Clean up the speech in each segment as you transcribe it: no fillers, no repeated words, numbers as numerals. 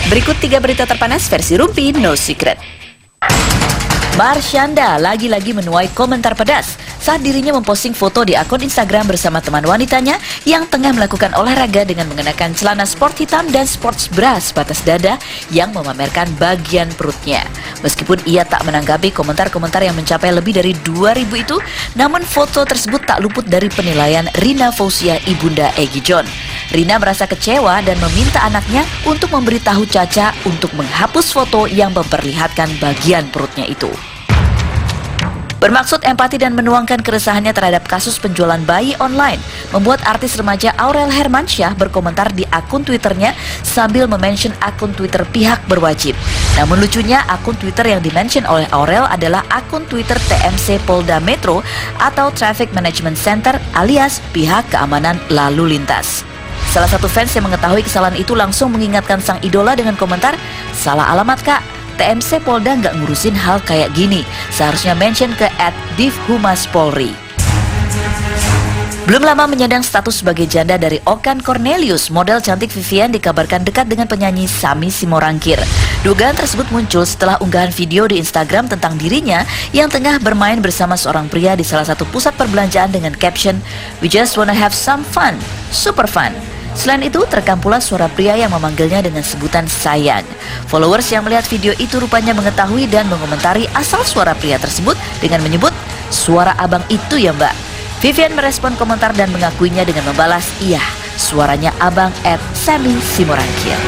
Berikut 3 berita terpanas versi Rumpi No Secret. Marshanda lagi-lagi menuai komentar pedas saat dirinya memposting foto di akun Instagram bersama teman wanitanya yang tengah melakukan olahraga dengan mengenakan celana sport hitam dan sports bra sebatas dada yang memamerkan bagian perutnya. Meskipun ia tak menanggapi komentar-komentar yang mencapai lebih dari 2.000 itu, namun foto tersebut tak luput dari penilaian Rina Fauzia ibunda Egy John. Rina merasa kecewa dan meminta anaknya untuk memberitahu Caca untuk menghapus foto yang memperlihatkan bagian perutnya itu. Bermaksud empati dan menuangkan keresahannya terhadap kasus penjualan bayi online, membuat artis remaja Aurel Hermansyah berkomentar di akun Twitternya sambil memention akun Twitter pihak berwajib. Namun lucunya, akun Twitter yang dimention oleh Aurel adalah akun Twitter TMC Polda Metro atau Traffic Management Center alias pihak keamanan lalu lintas. Salah satu fans yang mengetahui kesalahan itu langsung mengingatkan sang idola dengan komentar, "Salah alamat kak, TMC Polda nggak ngurusin hal kayak gini, seharusnya mention ke @divhumaspolri." Belum lama menyandang status sebagai janda dari Okan Cornelius, model cantik Vivian dikabarkan dekat dengan penyanyi Sami Simorangkir. Dugaan tersebut muncul setelah unggahan video di Instagram tentang dirinya yang tengah bermain bersama seorang pria di salah satu pusat perbelanjaan dengan caption, "We just wanna have some fun, super fun." Selain itu, terekam pula suara pria yang memanggilnya dengan sebutan sayang. Followers yang melihat video itu rupanya mengetahui dan mengomentari asal suara pria tersebut dengan menyebut, "Suara abang itu ya mbak." Vivian merespon komentar dan mengakuinya dengan membalas, "Iya, suaranya abang @Sami Simorangkir."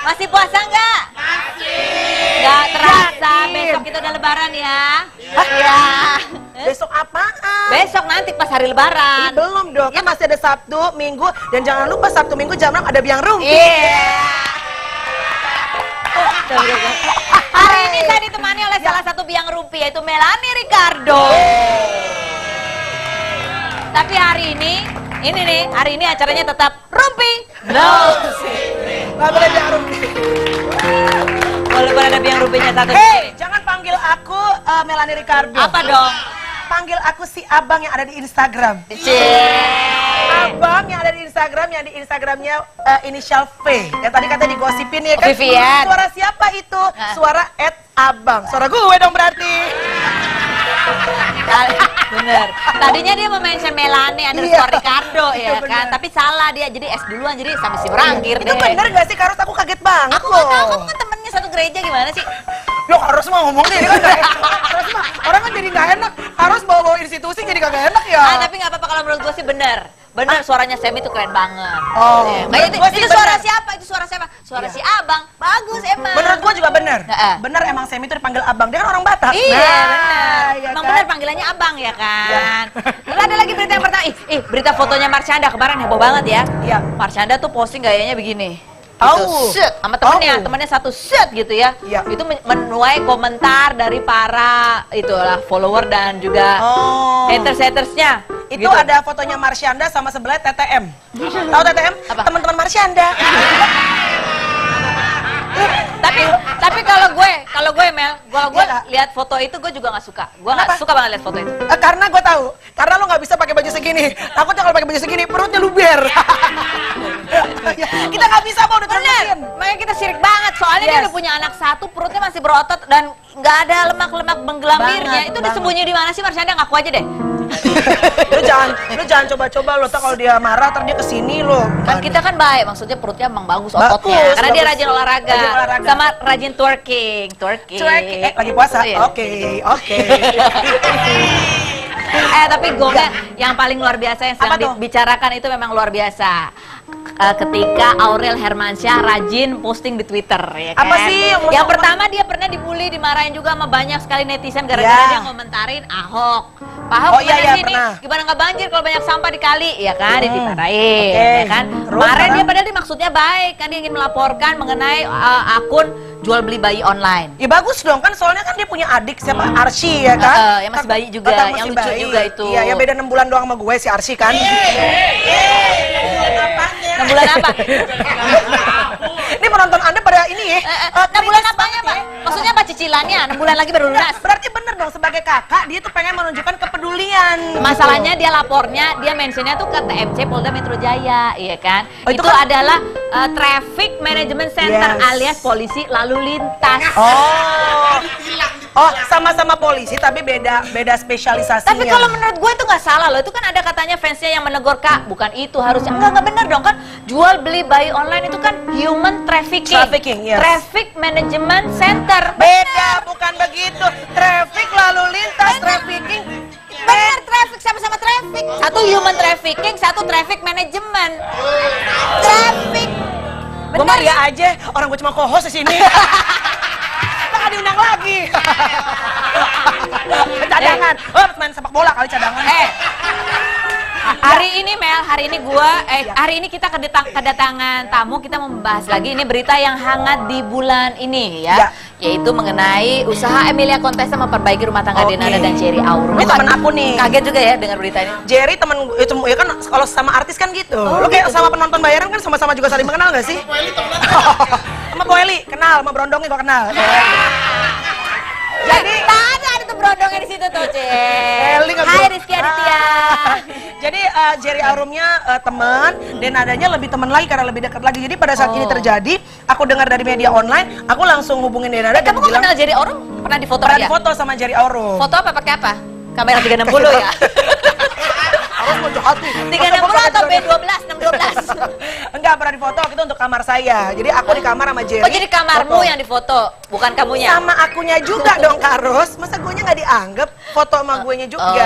Masih puasa nggak? Masih. Nggak terasa, besok itu udah lebaran ya? Iya. Besok apaan? Besok nanti pas hari lebaran. Belum dong, kan masih ada Sabtu, Minggu. Dan jangan lupa Sabtu, Minggu jam 6 ada biang rumpi. Iya. Hari ini saya ditemani oleh salah satu biang rumpi, yaitu Melanie Ricardo. Tapi hari ini acaranya tetap rumpi. No secret. Nggak boleh biang rumpi. Boleh ada biang rumpinya satu. Hei, jangan panggil aku Melanie Ricardo. Apa dong? Panggil aku si abang yang ada di Instagram. Abang yang ada di Instagram, yang di Instagramnya inisial V. Yang tadi katanya digosipin ya kan? Vivian. Suara siapa itu? Suara @abang. Suara gue dong berarti. Bener. Tadinya dia mention Melanie underscore Ricardo ya kan, tapi salah dia jadi S duluan jadi Sami Simorangkir deh. Itu bener gak sih Karos? Aku kaget banget. Aku nggak tahu, kamu kan temennya satu gereja gimana sih? Lo Karos mah ngomongnya ini kan gak enak. Karos mah orang kan jadi gak enak. Karos bawa institusi jadi kagak enak ya. Tapi nggak apa-apa kalau menurut gue sih bener. Bener, suaranya Semi itu keren banget. Oh, itu suara siapa? Itu suara siapa? Suara si abang. Bagus emang. Menurut gua juga bener. Bener emang Semi itu dipanggil abang. Dia kan orang Batak. Iya, bener. Ya Emang kan? bener panggilannya abang ya kan. Lalu ada lagi berita yang pertama. Berita fotonya Marshanda kemarin heboh banget ya. Iya. Marshanda tuh posting gayanya begini. Oh. Set sama temennya satu set gitu ya. Iya. Itu menuai komentar dari para itulah follower dan juga haters-hatersnya. Itu gitu. ada fotonya Marshanda sama sebelah TTM. Tahu TTM? Apa? Teman-teman Marshanda. Tapi kalau gue Mel, gue lihat foto itu gue juga nggak suka. Gue nggak suka banget lihat foto itu. Karena gue tahu, karena lo nggak bisa pakai baju segini. Takutnya kalau pakai baju segini perutnya luber. Kita nggak bisa mau udah Bener, makanya kita sirik banget. Soalnya dia udah punya anak satu, perutnya masih berotot dan nggak ada lemak-lemak menggelambirnya. Itu disembunyi di mana sih Marshanda? Ngaku aja deh. Lu jangan coba-coba lo, kalau dia marah ntar dia kesini lo. Kan kita kan baik, maksudnya perutnya emang bagus ototnya. Karena dia rajin olahraga. Sama rajin twerking. Lagi puasa. Iya. Oke. Tapi gongnya yang paling luar biasa yang sedang dibicarakan itu memang luar biasa. Ketika Aurel Hermansyah rajin posting di Twitter ya kan? Apa sih yang pertama dia pernah dibully, dimarahin juga sama banyak sekali netizen gara-gara dia ngomentarin Ahok. Pak Ahok Oh, iya, gimana iya, sih nih? pernah. Gimana nggak banjir kalau banyak sampah di kali? Ya kan, dimarahin, Oke. ya kan. Terus, Kemarin dia sekarang? padahal dia maksudnya baik, kan dia ingin melaporkan mengenai akun jual beli bayi online. Ya bagus dong kan, soalnya kan dia punya adik siapa Arsy ya kan? Yang masih bayi juga, Kakak yang masih lucu bayi. juga itu. Iya, yang beda 6 bulan doang sama gue si Arsy kan. 6 bulan apa? Ini penonton Anda pada ini ya. 6 bulan apanya, Pak? Maksudnya apa cicilannya? 6 bulan lagi baru lunas. Berarti bener dong sebagai kakak dia tuh pengen menunjukkan kepedulian. Masalahnya dia lapornya, dia mentionnya tuh ke TMC Polda Metro Jaya, iya kan? Oh, itu itu kan- adalah Traffic Management Center Yes. alias polisi lalu lintas. Oh, sama-sama polisi tapi beda spesialisasinya. Tapi kalau menurut gue itu nggak salah loh, itu kan ada katanya fansnya yang menegur Kak, bukan itu harusnya. Enggak benar dong kan, jual beli bayi online itu kan human trafficking. Trafficking, yes. Traffic Management Center. beda, bukan begitu. Traffic lalu lintas, trafficking. Benar, traffic sama-sama traffic. Satu human trafficking, satu traffic management. Traffic. Gue mah ya aja, orang gue cuma co-host di sini. Nggak diundang lagi. Cadangan. Oh, harus main sepak bola kali cadangan. Hari ini Mel, hari ini kita kedatangan tamu, kita membahas lagi ini berita yang hangat di bulan ini ya, yaitu mengenai usaha Emilia Contessa memperbaiki rumah tangga Oke. Denada dan Cherry Aur. Ini temen aku nih. Kaget juga ya dengar berita ini. Jerry temen itu ya kan kalau sama artis kan gitu. Lo kayak sama penonton bayaran kan sama-sama juga saling mengenal gak sih? Sama Bu Eli kenal, sama Brondongnya gua kenal. Jadi ada tuh berondongnya di situ tuh, Eli nggak Hai bro- Rizky Aditya. Jadi Jerry Aurumnya teman, dan adanya lebih teman lagi karena lebih dekat lagi. Jadi pada saat ini terjadi, aku dengar dari media online, aku langsung hubungin Denada dan Kamu kok bilang kenal Cherry Aur? Pernah difoto pernah dia? difoto sama Jerry Aurum. Foto apa pakai apa? Kamera 360 ya? Harus mau jahat nih. 360 atau B12, 612? Enggak, pernah difoto waktu itu untuk kamar saya. Jadi aku di kamar sama Jerry. Oh jadi kamarmu foto. yang difoto, bukan kamunya? Sama akunya juga dong Kak Ros. Masa guenya nggak dianggap foto sama guenya juga.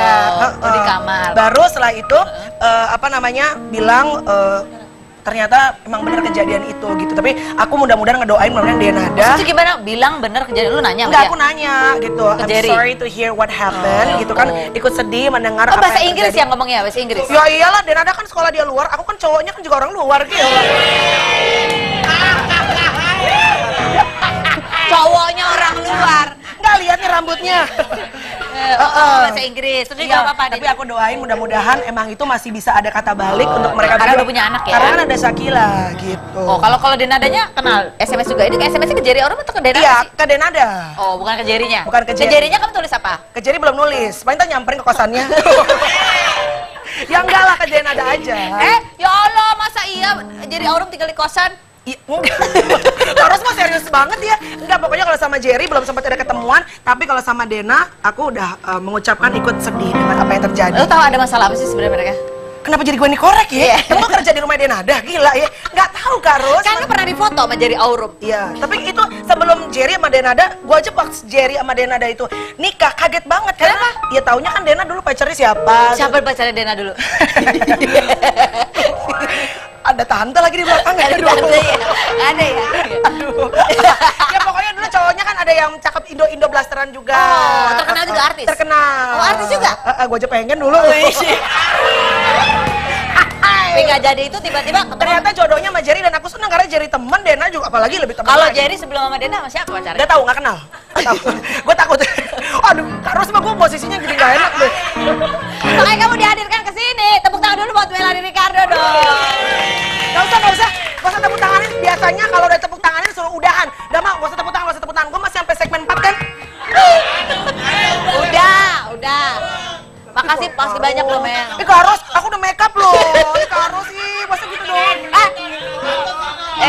Oh, di kamar. Baru setelah itu bilang ternyata emang bener kejadian itu gitu. Tapi aku mudah-mudahan ngedoain mudah-mudahan Denada. Itu gimana? Bilang bener kejadian, lu nanya sama Enggak, dia? aku nanya gitu. Ke I'm Jerry. sorry to hear what happened gitu kan. Ikut sedih mendengar Oh apa bahasa yang Inggris terjadi. ya ngomongnya, bahasa Inggris? Ya iyalah, Denada kan sekolah dia luar. Aku kan cowoknya kan juga orang luar gitu. Cowoknya orang luar. Enggak lihat nih rambutnya. Bahasa Inggris. Terus dia Iya, jawab apa? tapi aku doain mudah-mudahan emang itu masih bisa ada kata balik untuk mereka Karena berdua. udah punya anak ya? Karena kan ada Shakila gitu. Oh, kalau Denadanya kenal SMS juga. Ini ke SMS-nya ke Jerry Aur atau ke Denada Iya, sih? ke Denada. Oh, bukan ke Jerry-nya. Bukan ke Jerry. Jerry-nya kamu tulis apa? Ke Jerry belum nulis. Paling kita nyamperin ke kosannya. Ya enggak lah, ke Denada aja. Ya Allah, masa iya Jerry Aur tinggal di kosan? Iya, enggak. Terus mah serius banget ya. Enggak, pokoknya kalau sama Jerry belum sempat ada ketemuan, tapi kalau sama Dena aku udah mengucapkan ikut sedih dengan apa yang terjadi. Lu tahu ada masalah apa sih sebenarnya mereka? Kenapa jadi gue nih korek ya? Emang kerja di rumah Denada, gila ya. Enggak tahu Kak Ros. Kan lu pernah difoto sama Jerry Aurum. Iya, tapi itu sebelum Jerry sama Denada, gua aja pas Jerry sama Denada itu nikah kaget banget. Kenapa? Ya taunya kan Dena dulu pacarnya siapa? Siapa pacarnya Dena dulu? Ada tante lagi di belakang ya? Aduh. Tante ya? Ada ya? Aduh. Ya pokoknya dulu cowoknya kan ada yang cakep Indo blasteran juga. Oh, terkenal juga artis? Terkenal. Oh, artis juga? Gua aja pengen dulu. Tapi nggak jadi itu tiba-tiba ketemu. Ternyata jodohnya sama Jerry dan aku senang karena Jerry temen, Dena juga apalagi lebih temen. Kalau lagi. Jerry sebelum sama Dena sama siapa pacarnya? Nggak tahu, nggak kenal. Nggak tahu. Gue takut. Aduh, terus mah gue posisinya jadi nggak enak deh. Makanya kamu dihadirkan ke sini. Tepuk tangan dulu buat Melanie Ricardo dong. Nggak usah tepuk tanganin. Biasanya kalau udah tepuk tanganin suruh udahan. Nggak mau, nggak usah tepuk tangan. Gue masih sampai segmen 4 kan. Udah. Makasih banyak loh Mel. Karos, aku udah make up loh. Karos sih, masa gitu dong.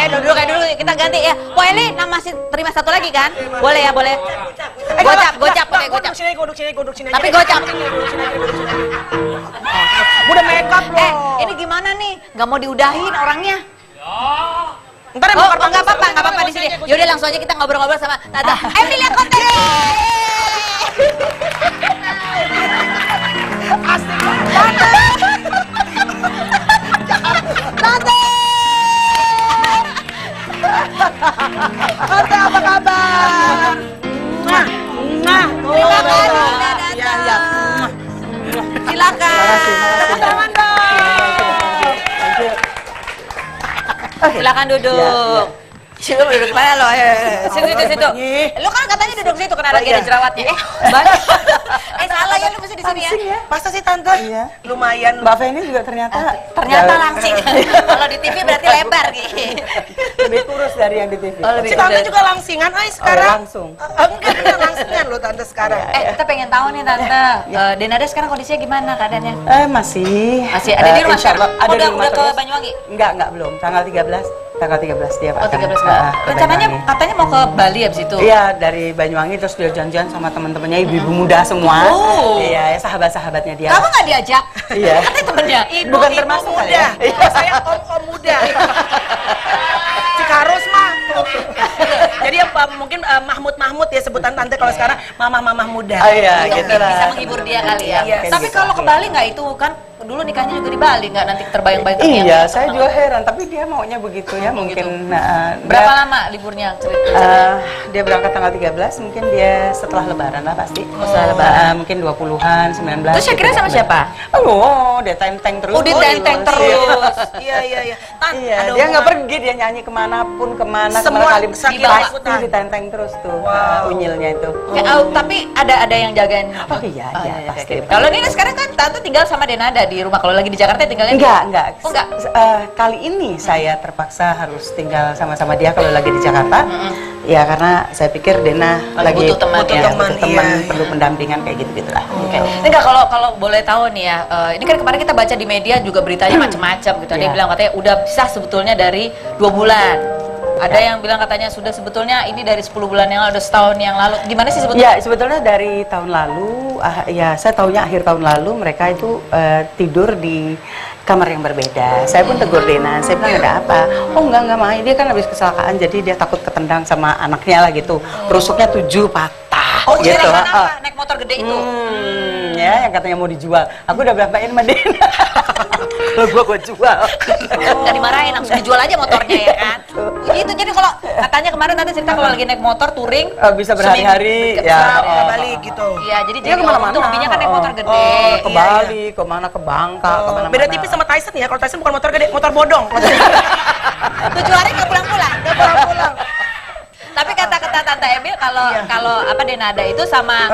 Duduk kayak dulu, kita ganti ya. Po Eli, masih terima satu lagi kan? Boleh ya, boleh. Gocap, pakai gocap. Duduk sini. Tapi gocap. Udah make up loh. Ini gimana nih? Gak mau diudahin orangnya? Ntar yang Oh, bakar nggak apa-apa di sini. Yaudah langsung aja kita ngobrol-ngobrol sama Tante Emilia Contessa. Asik banget. Tante. Tante, apa kabar? Terima kasih udah datang. Iya. silakan duduk. Situ duduk mana lo? Situ. Lu kan katanya duduk situ karena lagi ada jerawatnya. Banyak. Salah ya lu bisa di sini ya. Masa sih tante? Iya. Lumayan. Mbak Feni juga ternyata langsing. Kalau di TV berarti lebar gitu. lebih kurus dari yang di TV. Si tante juga langsingan, sekarang. Langsung. Enggak, langsingan lo tante sekarang. Kita pengen tahu nih tante, Denada sekarang kondisinya gimana keadaannya? Masih ada di rumah sekarang? Ada di rumah udah ke terus. Banyuwangi? Enggak belum. Tanggal 13 dia Oh, akan 13 ke rencananya Banyuwangi. katanya mau ke Bali abis itu? Iya, dari Banyuwangi terus dia janjian sama teman-temannya ibu-ibu muda semua. Oh. Iya, sahabat-sahabatnya dia. Kamu nggak diajak? Iya. Katanya temennya. Bukan termasuk kali muda. ya? Saya om muda. Cikarus mah. Jadi mungkin Mahmud ya sebutan tante kalau sekarang mama muda. Oh iya, gitu lah. Bisa menghibur dia kali ya. Iya. Tapi kalau ke Bali nggak itu kan dulu nikahnya juga di Bali, nggak nanti terbayang-bayang ternyata. Iya, saya juga heran, tapi dia maunya begitu ya, mungkin. Berapa lama liburnya? Dia berangkat tanggal 13, mungkin dia setelah lebaran lah pasti. Setelah lebaran. Mungkin 20-an, 19. Terus Syakira sama siapa? Oh, dia tenteng terus. Oh, dia tenteng terus. Iya. Iya, dia nggak pergi, dia nyanyi kemana Semua kali Syakira pasti ikutan. ditenteng terus tuh, unyilnya itu. Tapi ada yang jagain. Oh iya, pasti. Kalau ini sekarang kan tante tinggal sama Denada di rumah. Kalau lagi di Jakarta tinggalnya Enggak. Oh, enggak. Kali ini saya terpaksa harus tinggal sama-sama dia kalau lagi di Jakarta. Ya karena saya pikir Dena lagi butuh teman, perlu pendampingan kayak gitu-gitulah. Oke. Enggak, kalau boleh tahu nih ya, ini kan kemarin kita baca di media juga beritanya macam-macam gitu. Ada yang bilang katanya udah pisah sebetulnya dari 2 bulan. Ada yang bilang katanya sudah sebetulnya ini dari 10 bulan yang lalu, udah setahun yang lalu. Gimana sih sebetulnya? Ya sebetulnya dari tahun lalu, ya saya tahunya akhir tahun lalu mereka itu tidur di kamar yang berbeda. Saya pun tegur Dena, saya bilang ada apa? Oh enggak main, dia kan habis kecelakaan jadi dia takut ketendang sama anaknya lah gitu. Rusuknya 7 patah. Oh, gitu. apa? Naik motor gede itu? Ya yang katanya mau dijual. Aku udah berangkatin sama Dena. Kalau gua jual. Nggak dimarahin, langsung dijual aja motornya ya kan? Itu jadi kalau katanya kemarin nanti cerita kalau lagi naik motor touring bisa berhari-hari ya. Balik gitu. Iya, jadi Dia kemana-mana. itu hobinya kan naik motor gede. Ke Bali, kemana ke Bangka, kemana-mana. Beda tipis sama Tyson ya. Kalau Tyson bukan motor gede, motor bodong. 7 hari nggak pulang-pulang. Tapi kata Tante Emil kalau apa Denada itu sama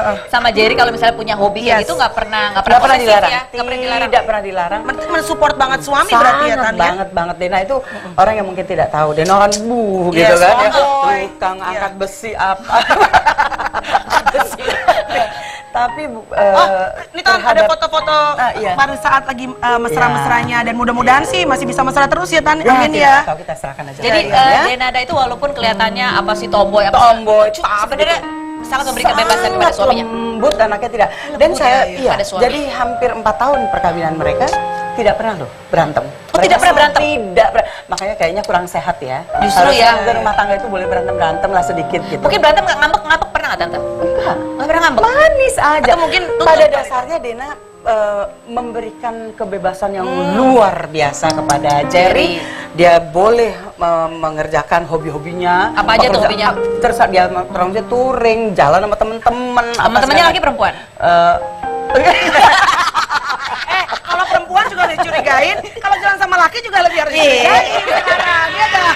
Jerry kalau misalnya punya hobi kayak gitu nggak pernah posesif dilarang. ya? Nggak pernah dilarang. Tidak pernah dilarang. Mensupport banget suami berarti ya Tan ya. Banget Dena itu orang yang mungkin tidak tahu. Dena orang gitu kan ya. Tukang angkat besi apa. Tapi ini Tan ada foto-foto pada saat lagi mesra-mesranya dan mudah-mudahan sih masih bisa mesra terus ya Tan. Amin ya. Kita serahkan aja. Jadi Denada itu walaupun kelihatannya apa sih tomboy sebenarnya sangat memberikan kebebasan kepada suaminya. Lembut anaknya tidak. Dan saya jadi hampir 4 tahun perkawinan mereka tidak pernah loh berantem. Oh, tidak pernah berantem? Tidak pernah. Makanya kayaknya kurang sehat ya. Justru ya. Di rumah tangga itu boleh berantem lah sedikit gitu. Mungkin berantem nggak ngambek pernah nggak Tante? Enggak. Nggak pernah ngambek? Manis aja. Atau mungkin pada dasarnya Dena memberikan kebebasan yang luar biasa kepada Jerry. Dia boleh mengerjakan hobi-hobinya. Apa aja tuh hobinya? Terus dia terusnya touring, jalan sama temen-temen. Temen-temennya lagi perempuan? Kalau perempuan juga dicurigain, kalau jalan sama laki juga lebih harus dicurigain sekarang, ya dah.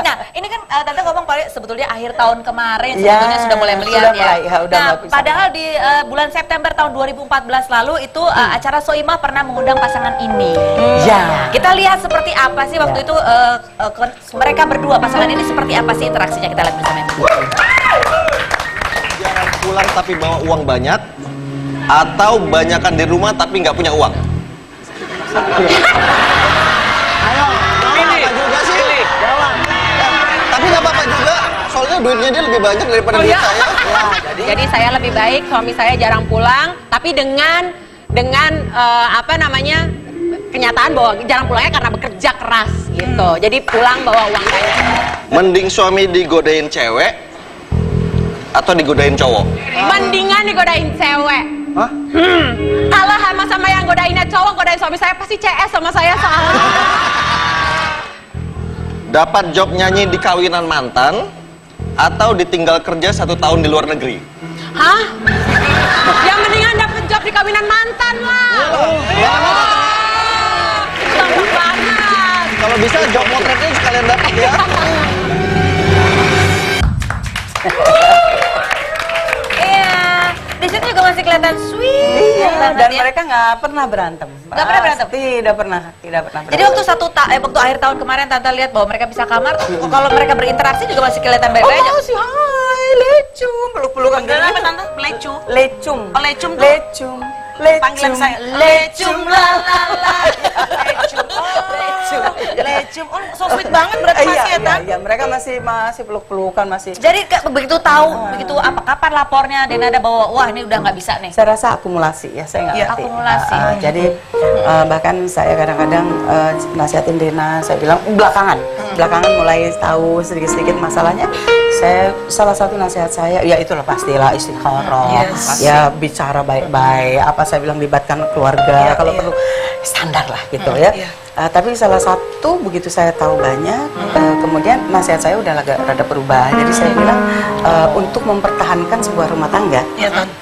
Nah, ini kan Tante ngomong sebetulnya akhir tahun kemarin sebetulnya sudah mulai melihat udah padahal di bulan September tahun 2014 lalu itu acara Soimah pernah mengundang pasangan ini. Ya. Kita lihat seperti apa sih waktu itu mereka berdua pasangan ini seperti apa sih interaksinya, kita lihat bersama. Jarang pulang tapi bawa uang banyak, atau banyakan di rumah tapi nggak punya uang? Tapi nggak apa-apa juga, soalnya duitnya dia lebih banyak daripada duit saya. Jadi saya lebih baik, suami saya jarang pulang, tapi dengan kenyataan bahwa jarang pulangnya karena bekerja keras gitu. Jadi pulang bawa uang banyak. Mending suami digodain cewek atau digodain cowok? Mendingan digodain cewek. Hah? Kalau sama yang godainnya cowok, godain suami saya pasti CS sama saya soalnya. Dapat job nyanyi di kawinan mantan atau ditinggal kerja 1 tahun di luar negeri? Hah? Yang mendingan dapet job di kawinan mantan lah. Gampang banget. Kalau bisa job motretnya sekalian dapat ya. Iya, di situ juga masih kelihatan sweet. Iya, banget dan ya. mereka nggak pernah berantem. Nggak pernah berantem? Tidak pernah berantem. Jadi waktu waktu akhir tahun kemarin Tante lihat bahwa mereka bisa kamar, kalau mereka berinteraksi juga masih kelihatan baik-baik aja. masih hai, lecum, peluk-pelukan Panggilan apa Tante? Lecu. Lecum. Oh, lecum tuh? Lecum. Panggilan saya lecum la la la. Lecum. Lecum. Oh, so sweet banget berarti masih ya, Tan? Iya, mereka masih peluk-pelukan masih. Jadi begitu tahu, begitu kapan lapornya Denada bahwa wah ini udah nggak bisa nih. Saya rasa akumulasi ya, saya nggak Iya, ngerti. akumulasi. Jadi bahkan saya kadang-kadang nasihatin Dena, saya bilang belakangan mulai tahu sedikit-sedikit masalahnya. Salah satu nasihat saya, ya itulah pastilah istikharah, Yes. ya bicara baik-baik. Apa saya bilang libatkan keluarga, kalau perlu standar lah gitu ya. Tapi salah satu begitu saya tahu banyak, kemudian nasihat saya udah rada berubah. Jadi saya bilang untuk mempertahankan sebuah rumah tangga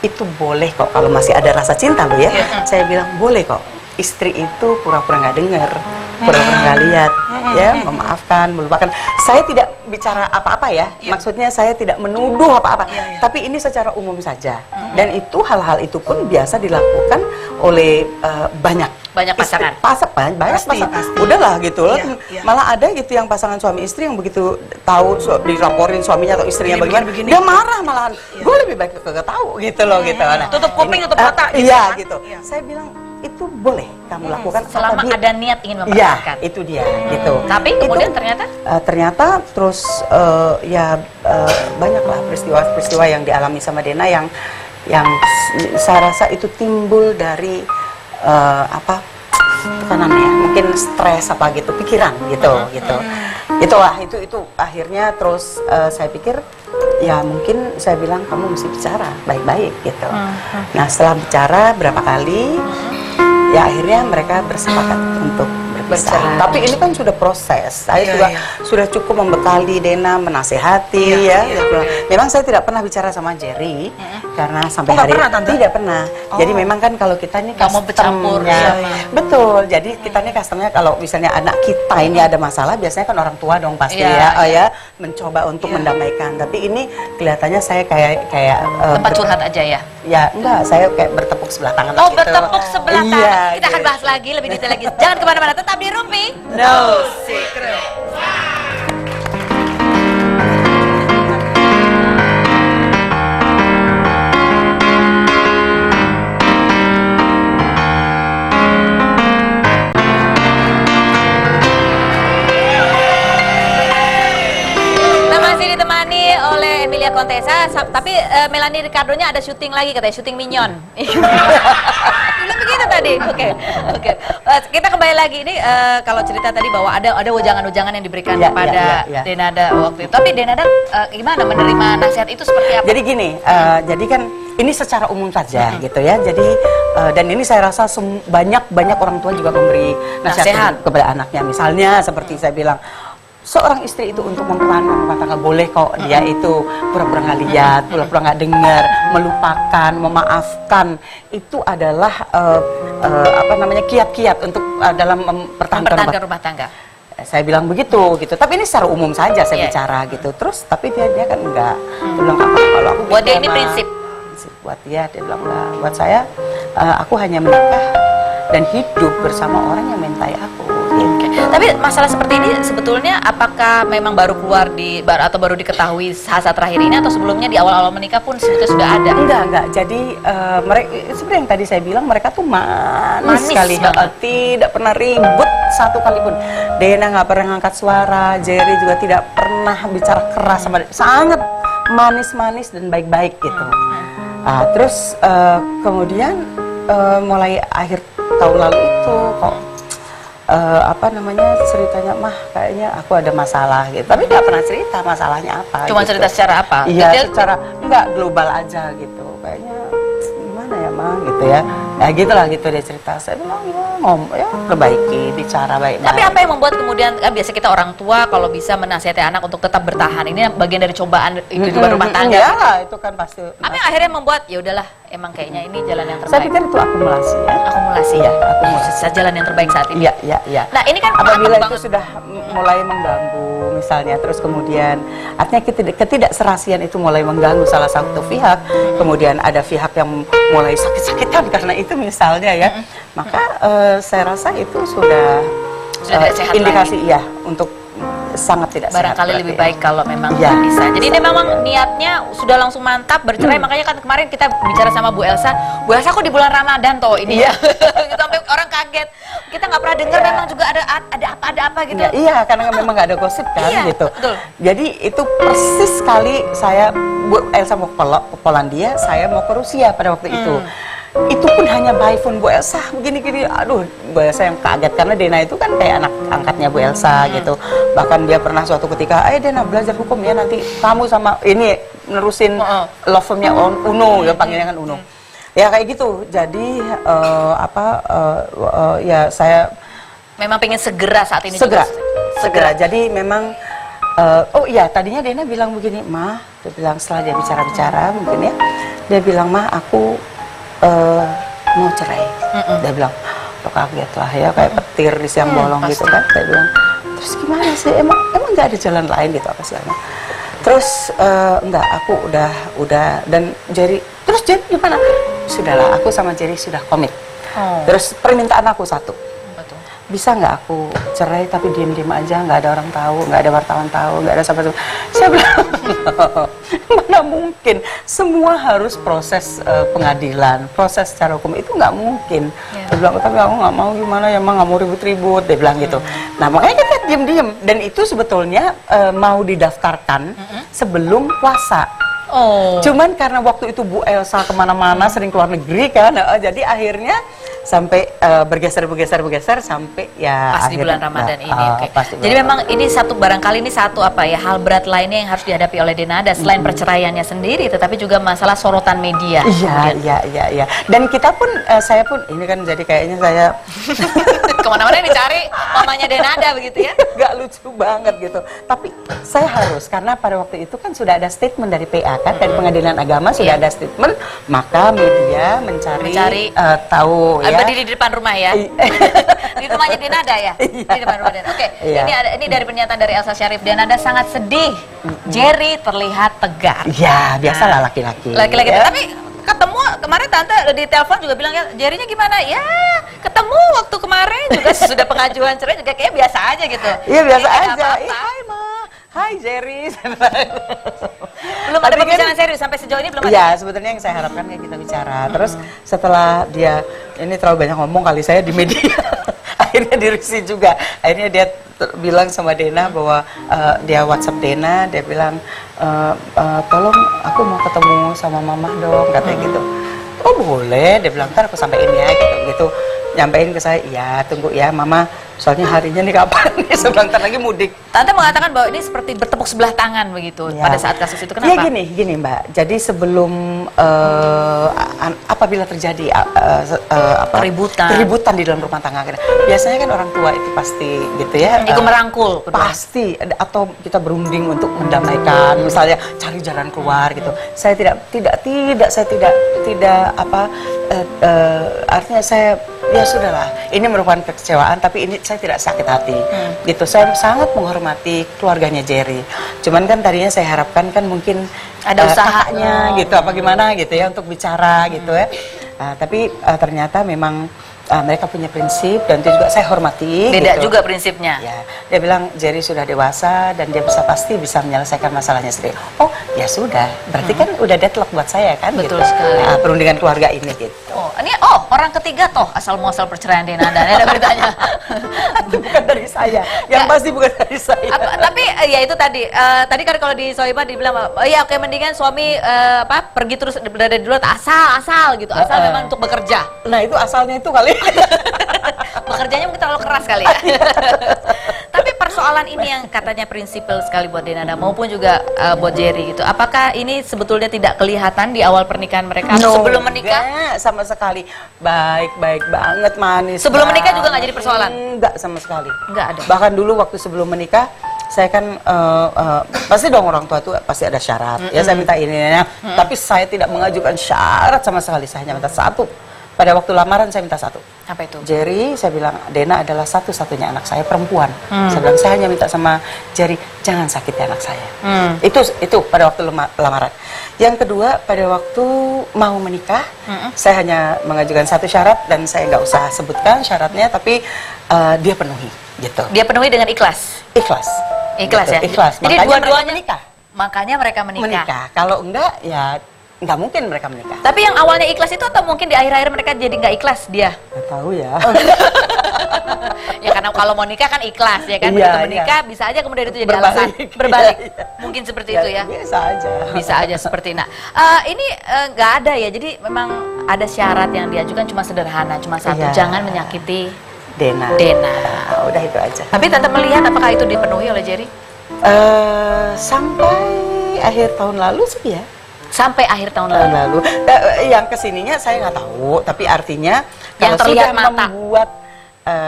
itu boleh kok kalau masih ada rasa cinta loh ya. Saya bilang boleh kok. Istri itu pura-pura nggak dengar, pura-pura nggak lihat, ya memaafkan, melupakan. Saya tidak bicara apa-apa ya, maksudnya saya tidak menuduh apa-apa, tapi ini secara umum saja. Dan itu hal-hal itu pun biasa dilakukan oleh banyak pasangan. Banyak pasangan. Udahlah gitu loh. Malah ada gitu yang pasangan suami istri yang begitu tahu dilaporin suaminya atau istrinya bagaimana, dia marah malahan. Gue lebih baik kagak tahu gitu loh gitu. Nah, Tutup kuping, tutup mata. Iya gitu. Saya bilang itu boleh kamu lakukan Selama apabila- ada niat ingin Iya, mempertahankan. itu dia gitu. Tapi kemudian ternyata terus banyaklah peristiwa-peristiwa yang dialami sama Dena yang saya rasa itu timbul dari tekanan ya, mungkin stres apa gitu, pikiran gitu. Itulah itu akhirnya terus saya pikir ya mungkin saya bilang kamu mesti bicara baik-baik gitu. Nah setelah bicara berapa kali, ya akhirnya mereka bersepakat untuk berpisah. Tapi ini kan sudah proses. Saya juga sudah cukup membekali Dena, menasehati ya. Memang saya tidak pernah bicara sama Jerry karena sampai hari ini tidak pernah. Jadi memang kan kalau kita ini Nggak mau bercampur. betul. Jadi kita ini customer kalau misalnya anak kita ini ada masalah, biasanya kan orang tua dong pasti ya mencoba untuk mendamaikan. Tapi ini kelihatannya saya kayak tempat curhat aja ya. Ya enggak, saya kayak bertepuk sebelah tangan. Oh, gitu. bertepuk sebelah tangan. Iya, Kita akan bahas lagi lebih detail lagi. Jangan kemana-mana, tetap di Rumpi. No secret. Masih ditemani oleh Emilia Contessa, tapi Melanie Ricardo-nya ada syuting lagi katanya, syuting Minion. Belum begitu tadi. Oke. Kita kembali lagi ini kalau cerita tadi bahwa ada wejangan-wejangan yang diberikan kepada Denada waktu itu. Tapi Denada gimana menerima nasihat itu seperti apa? Jadi gini, jadi kan ini secara umum saja gitu ya. Jadi dan ini saya rasa banyak orang tua juga memberi nasihat kepada anaknya. Misalnya seperti saya bilang, seorang istri itu untuk mempertahankan rumah tangga boleh kok dia itu pura-pura nggak lihat, pura-pura nggak dengar, melupakan, memaafkan. Itu adalah kiat-kiat untuk dalam mempertahankan rumah tangga. Saya bilang begitu gitu. Tapi ini secara umum saja saya bicara gitu. Terus tapi dia kan enggak. Dia bilang apa kalau aku buat dia ini prinsip buat dia bilang enggak. Buat saya aku hanya menikah dan hidup bersama orang yang mencintai aku. Tapi masalah seperti ini sebetulnya apakah memang baru keluar atau baru diketahui saat terakhir ini atau sebelumnya di awal-awal menikah pun sebetulnya sudah ada? Enggak. Jadi mereka seperti yang tadi saya bilang, mereka tuh manis sekali, tidak pernah ribut satu kali pun. Dena nggak pernah ngangkat suara, Jerry juga tidak pernah bicara keras sama dia. Sangat manis-manis dan baik-baik gitu. Terus kemudian mulai akhir tahun lalu itu kok ceritanya mah kayaknya aku ada masalah gitu, tapi nggak pernah cerita masalahnya apa. Cuma gitu. cerita secara apa? Iya, secara nggak global aja gitu, kayaknya gimana ya mah gitu ya. Ya gitulah gitu dia cerita. Saya bilang ya perbaiki, bicara baik-baik. Tapi apa yang membuat kemudian biasa kita orang tua kalau bisa menasihati anak untuk tetap bertahan, ini bagian dari cobaan kehidupan rumah tangga. Ya lah, itu kan pasti. Apa yang akhirnya membuat ya udahlah emang kayaknya ini jalan yang terbaik? Saya pikir itu akumulasi ya. Akumulasi ya, akumulasi. Jalan yang terbaik saat ini. Iya. Nah ini kan apabila mantap itu banget. sudah mulai mengganggu misalnya, terus kemudian artinya ketidakserasian itu mulai mengganggu salah satu pihak, kemudian ada pihak yang mulai sakit-sakitan karena itu misalnya ya, maka saya rasa itu sudah tidak sehat indikasi ya untuk sangat tidak sehat. Barangkali lebih berarti ya. baik kalau memang Ya. bisa. Jadi ini memang niatnya sudah langsung mantap bercerai. Makanya kan kemarin kita bicara sama Bu Elsa kok di bulan Ramadan toh ini ya. Sampai orang kaget. Kita nggak pernah dengar memang juga ada apa gitu. Iya, karena memang nggak ada gosip kan Iya, gitu. betul. Jadi itu persis sekali saya Bu Elsa mau ke Polandia, saya mau ke Rusia pada waktu itu. Itu pun hanya by phone Bu Elsa begini-gini, aduh Bu Elsa yang kaget karena Dena itu kan kayak anak angkatnya Bu Elsa gitu. Bahkan dia pernah suatu ketika, Dena belajar hukum ya, nanti kamu sama ini nerusin law firmnya Uno, ya panggilnya kan Uno. Ya kayak gitu. Jadi ya saya Memang pengen segera saat ini segera. juga. Jadi memang oh iya, tadinya Dena bilang begini, "Ma," dia bilang setelah dia bicara-bicara mungkin ya, dia bilang, "Ma, aku mau cerai." Dia bilang, "Lo kaget lah ya, kayak petir di siang bolong gitu kan." Saya bilang, "Terus gimana sih? Emang nggak ada jalan lain gitu apa segala?" Terus enggak, aku udah dan Jerry, terus Jerry gimana? Sudahlah, aku sama Jerry sudah komit. Terus permintaan aku satu, bisa nggak aku cerai tapi diem-diem aja, nggak ada orang tahu, nggak ada wartawan tahu, nggak ada siapa-siapa. Saya bilang, mana mungkin, semua harus proses pengadilan, proses secara hukum, itu nggak mungkin. Dia bilang, tapi aku nggak mau, gimana ya, emang nggak mau ribut-ribut, dia bilang gitu. Nah makanya kita diem-diem, dan itu sebetulnya mau didaftarkan sebelum puasa. Cuman karena waktu itu Bu Elsa kemana-mana sering keluar negeri kan, jadi akhirnya sampai bergeser sampai ya pas di akhirnya, bulan Ramadan ini. pas di bulan Jadi memang ini barangkali ini satu hal berat lainnya yang harus dihadapi oleh Denada selain perceraiannya sendiri, tetapi juga masalah sorotan media. Iya. Dan kita pun, saya pun ini kan jadi kayaknya saya Kemana-mana dicari mamanya Denada begitu ya. gak lucu banget gitu. Tapi saya harus, karena pada waktu itu kan sudah ada statement dari PA kan, dari Pengadilan Agama sudah ada statement, maka media mencari tahu ya. Berdiri di depan rumah ya. Di rumahnya Denada ya. Di depan rumah Denada. Oke. Ini dari pernyataan dari Elsa Syarif. Denada sangat sedih. Jerry terlihat tegar. Ya, biasalah laki-laki. Laki-laki. Ya. Tapi ketemu kemarin tante di telepon juga bilang ya, Jerry-nya gimana? Ya, ketemu waktu kemarin juga sudah pengajuan cerai juga kayak biasa aja gitu. Iya, biasa Jadi aja. nggak apa-apa. Hai Ma, hai Jerry. Belum ada Tapi kan- pembicaraan serius sampai sejauh ini belum ada. Ya, sebetulnya yang saya harapkan kayak kita bicara. Terus setelah dia, ini terlalu banyak ngomong kali saya di media, akhirnya dirisi juga. Akhirnya dia bilang sama Dena bahwa dia WhatsApp Dena, dia bilang, tolong aku mau ketemu sama Mama dong, katanya gitu. Oh boleh, dia bilang, ntar aku sampein ya, gitu. Nyampein ke saya, iya tunggu ya Mama, soalnya harinya nih kapan nih, sebentar lagi mudik. Tante mengatakan bahwa ini seperti bertepuk sebelah tangan begitu Ya. pada saat kasus itu. Ya Kenapa? gini Mbak, jadi sebelum apabila terjadi keributan di dalam rumah tangga, biasanya kan orang tua itu pasti gitu ya, Ikut merangkul. pasti atau kita berunding untuk mendamaikan, misalnya cari jalan keluar gitu. Saya artinya saya, ya sudahlah, ini merupakan kekecewaan, tapi ini saya tidak sakit hati gitu. Saya sangat menghormati keluarganya Jerry, cuman kan tadinya saya harapkan kan mungkin Ada usahanya gitu apa gimana gitu ya untuk bicara gitu ya. Tapi ternyata memang mereka punya prinsip, dan itu juga saya hormati. Beda gitu. juga prinsipnya. Ya, dia bilang Jerry sudah dewasa dan dia pasti bisa menyelesaikan masalahnya sendiri. Oh, ya sudah. Berarti kan udah deadlock buat saya kan. Betul gitu. sekali. Perundingan keluarga ini gitu. Ini orang ketiga toh asal muasal perceraian Denada. Ini ada beritanya. Bukan dari saya. Yang pasti bukan dari saya. Tapi ya itu tadi kan kalau di Sohibah dibilang, ya oke mendingan suami pergi terus berada di luar asal gitu. Asal memang untuk bekerja. Nah, itu asalnya itu kali. Bekerjanya mungkin terlalu keras kali ya. Tapi persoalan ini yang katanya prinsipil sekali buat Denada maupun juga buat Jerry gitu. Apakah ini sebetulnya tidak kelihatan di awal pernikahan mereka sebelum menikah? Enggak, sama sekali. Baik banget, manis. Sebelum menikah juga nggak jadi persoalan? Enggak sama sekali. Nggak ada. Bahkan dulu waktu sebelum menikah, saya kan pasti dong orang tua tuh pasti ada syarat. Ya saya minta ini, ya. Tapi saya tidak mengajukan syarat sama sekali. Saya hanya minta satu. Pada waktu lamaran saya minta satu. Apa itu? Jerry, saya bilang Dena adalah satu-satunya anak saya perempuan. Saya bilang saya hanya minta sama Jerry jangan sakiti anak saya. Itu pada waktu lamaran. Yang kedua pada waktu mau menikah, saya hanya mengajukan satu syarat dan saya nggak usah sebutkan syaratnya, tapi dia penuhi, gitu. Dia penuhi dengan ikhlas. Ikhlas. Ikhlas Gitu, ya. Ikhlas. Jadi Makanya dua-duanya mereka menikah. Makanya mereka menikah. Menikah. Kalau enggak ya nggak mungkin mereka menikah. Tapi yang awalnya ikhlas itu atau mungkin di akhir-akhir mereka jadi nggak ikhlas dia? Nggak tahu ya. Ya karena kalau mau nikah kan ikhlas ya kan, Iya, begitu menikah bisa aja kemudian itu jadi alasan berbalik. Iya. Mungkin seperti itu ya. Biasa aja. Bisa aja seperti ini nggak ada ya, jadi memang ada syarat yang diajukan cuma sederhana, cuma satu, Iya. jangan menyakiti Dena. Udah itu aja. Tapi tante melihat apakah itu dipenuhi oleh Jerry? Sampai akhir tahun lalu sih ya. Sampai akhir tahun Tahun lalu. lalu. Yang kesininya saya nggak tahu, tapi artinya Yang kalau terlihat sudah mata. membuat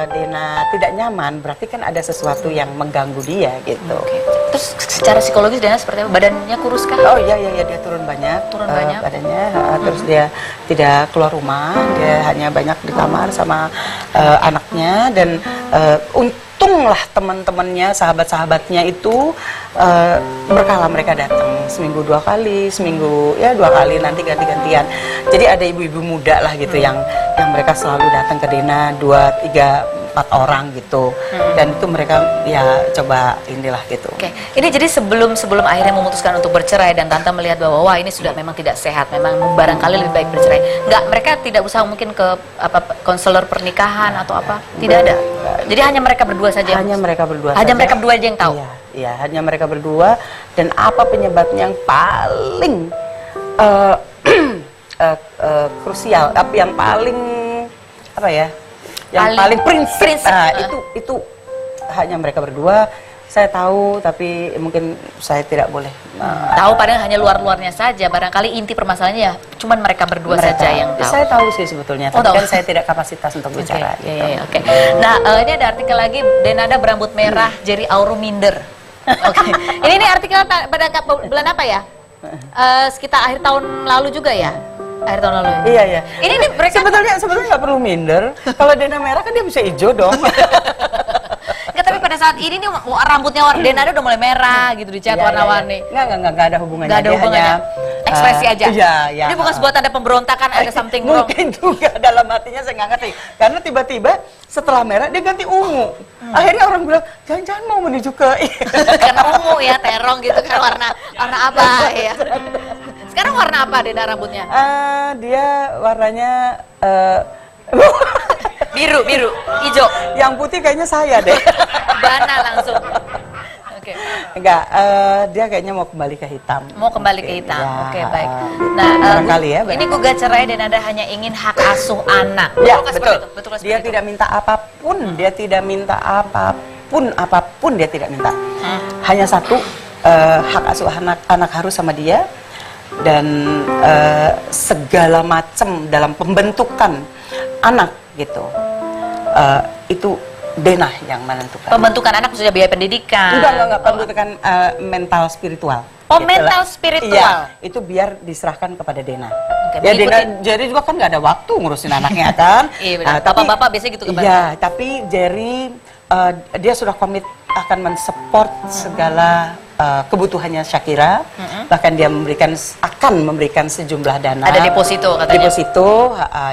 Dena tidak nyaman, berarti kan ada sesuatu yang mengganggu dia gitu. Oke. Terus secara psikologis Dena seperti apa? Badannya kurus kah? Oh iya dia turun banyak. Turun banyak? Badannya, terus dia tidak keluar rumah, dia hanya banyak di kamar sama anaknya dan untunglah teman-temannya, sahabat-sahabatnya itu berkala mereka datang seminggu 2 kali, seminggu ya 2 kali, nanti ganti-gantian. Jadi ada ibu-ibu muda lah gitu yang mereka selalu datang ke Dena 2, 3, 4 orang gitu. Dan itu mereka ya coba inilah gitu. Oke, ini jadi sebelum akhirnya memutuskan untuk bercerai dan tante melihat bahwa wah ini sudah memang tidak sehat, memang barangkali lebih baik bercerai. Enggak, mereka tidak usah mungkin ke konselor pernikahan atau apa? Tidak ada. Jadi hanya mereka berdua saja. Hanya mereka berdua. Hanya saja. mereka berdua aja yang tahu. Iya, hanya mereka berdua. Dan apa penyebabnya yang paling krusial, yang paling apa ya? Yang paling prinsip. Nah, itu hanya mereka berdua. Saya tahu, tapi mungkin saya tidak boleh. Tahu padahal hanya luar-luarnya saja. Barangkali inti permasalahannya ya cuman mereka berdua saja yang tahu. Saya tahu sih sebetulnya, tapi kan saya tidak kapasitas untuk bicara. Oke. Nah, ini ada artikel lagi, Denada berambut merah, Jerry Auru minder. Oke. Ini artikel pada bulan apa ya? Sekitar akhir tahun lalu juga ya? Akhir tahun lalu. Iya. Ini mereka sebetulnya nggak perlu minder. Kalau Dena merah kan dia bisa hijau dong. Enggak, tapi pada saat ini nih rambutnya Denada udah mulai merah gitu, dicat warna-warni. Enggak ada hubungannya. Nggak ada hubungannya. Ekspresi aja. Iya. Ini bukan sebuah tanda pemberontakan, ada something wrong. Mungkin juga dalam hatinya saya nggak ngerti. Karena tiba-tiba setelah merah dia ganti ungu. Akhirnya orang bilang, jangan-jangan mau menuju ke Karena ungu ya, terong gitu kan, warna apa ya. Sekarang warna apa Dena rambutnya? Dia warnanya Biru, hijau. yang putih kayaknya saya deh. Bana langsung. Oke. Enggak, dia kayaknya mau kembali ke hitam. Mau kembali ke hitam. Ya, Oke, baik. gitu. Nah, barangkali ya. ini gugat cerai Denada hanya ingin hak asuh anak. Ya, Betulkah betul. seperti itu? Betulkah seperti Dia itu? tidak minta apapun, apapun dia tidak minta. Hanya satu, hak asuh anak harus sama dia, dan segala macam dalam pembentukan anak gitu. Itu Dena yang menentukan. Pembentukan anak maksudnya biaya pendidikan. Enggak, pembentukan mental spiritual. Oh, Gitu mental lah. spiritual. Iya, itu biar diserahkan kepada Dena. Oke, Ya Dena, mengikuti- Jerry juga kan nggak ada waktu ngurusin anaknya kan. Iya, benar. Bapak-bapak biasanya gitu kan. Iya, tapi Jerry dia sudah komit akan mensupport segala kebutuhannya Shakira. Bahkan dia akan memberikan sejumlah dana. Ada deposito katanya. Deposito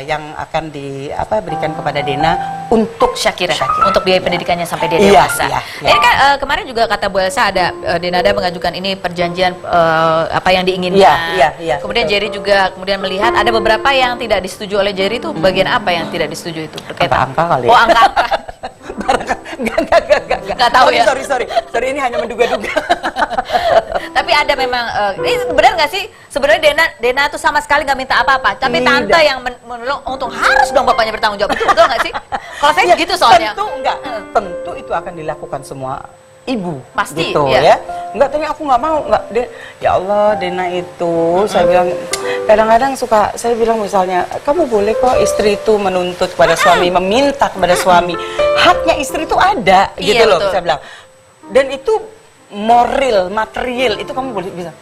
yang akan diberikan kepada Dena untuk Shakira. Untuk biaya pendidikannya sampai dia Iya, dewasa. iya. Ini kan kemarin juga kata Bu Elsa ada Denada mengajukan ini perjanjian apa yang diinginkan. Iya, Kemudian betul. Jerry juga kemudian melihat ada beberapa yang tidak disetujui oleh Jerry itu bagian apa yang tidak disetujui itu? Angka-angka kali ya. Oh, angka-angka. Enggak. Nggak tahu ya. Sorry, ini hanya menduga-duga. Tapi ada memang ini benar nggak sih sebenarnya Dena tuh sama sekali nggak minta apa-apa, tapi Tidak. tante yang menolong untung harus dong bapaknya bertanggung jawab. Betul nggak sih? Kalau saya Ya, gitu soalnya. Tentu itu akan dilakukan semua ibu. Pasti, gitu ya. ya. Enggak, tapi aku nggak mau. Enggak, ya Allah, Dena itu saya bilang kadang-kadang suka saya bilang misalnya, kamu boleh kok istri itu menuntut kepada suami, meminta kepada suami. Haknya istri itu ada gitu Iya, loh, betul. saya bilang. Dan itu moral, material itu kamu boleh bisa.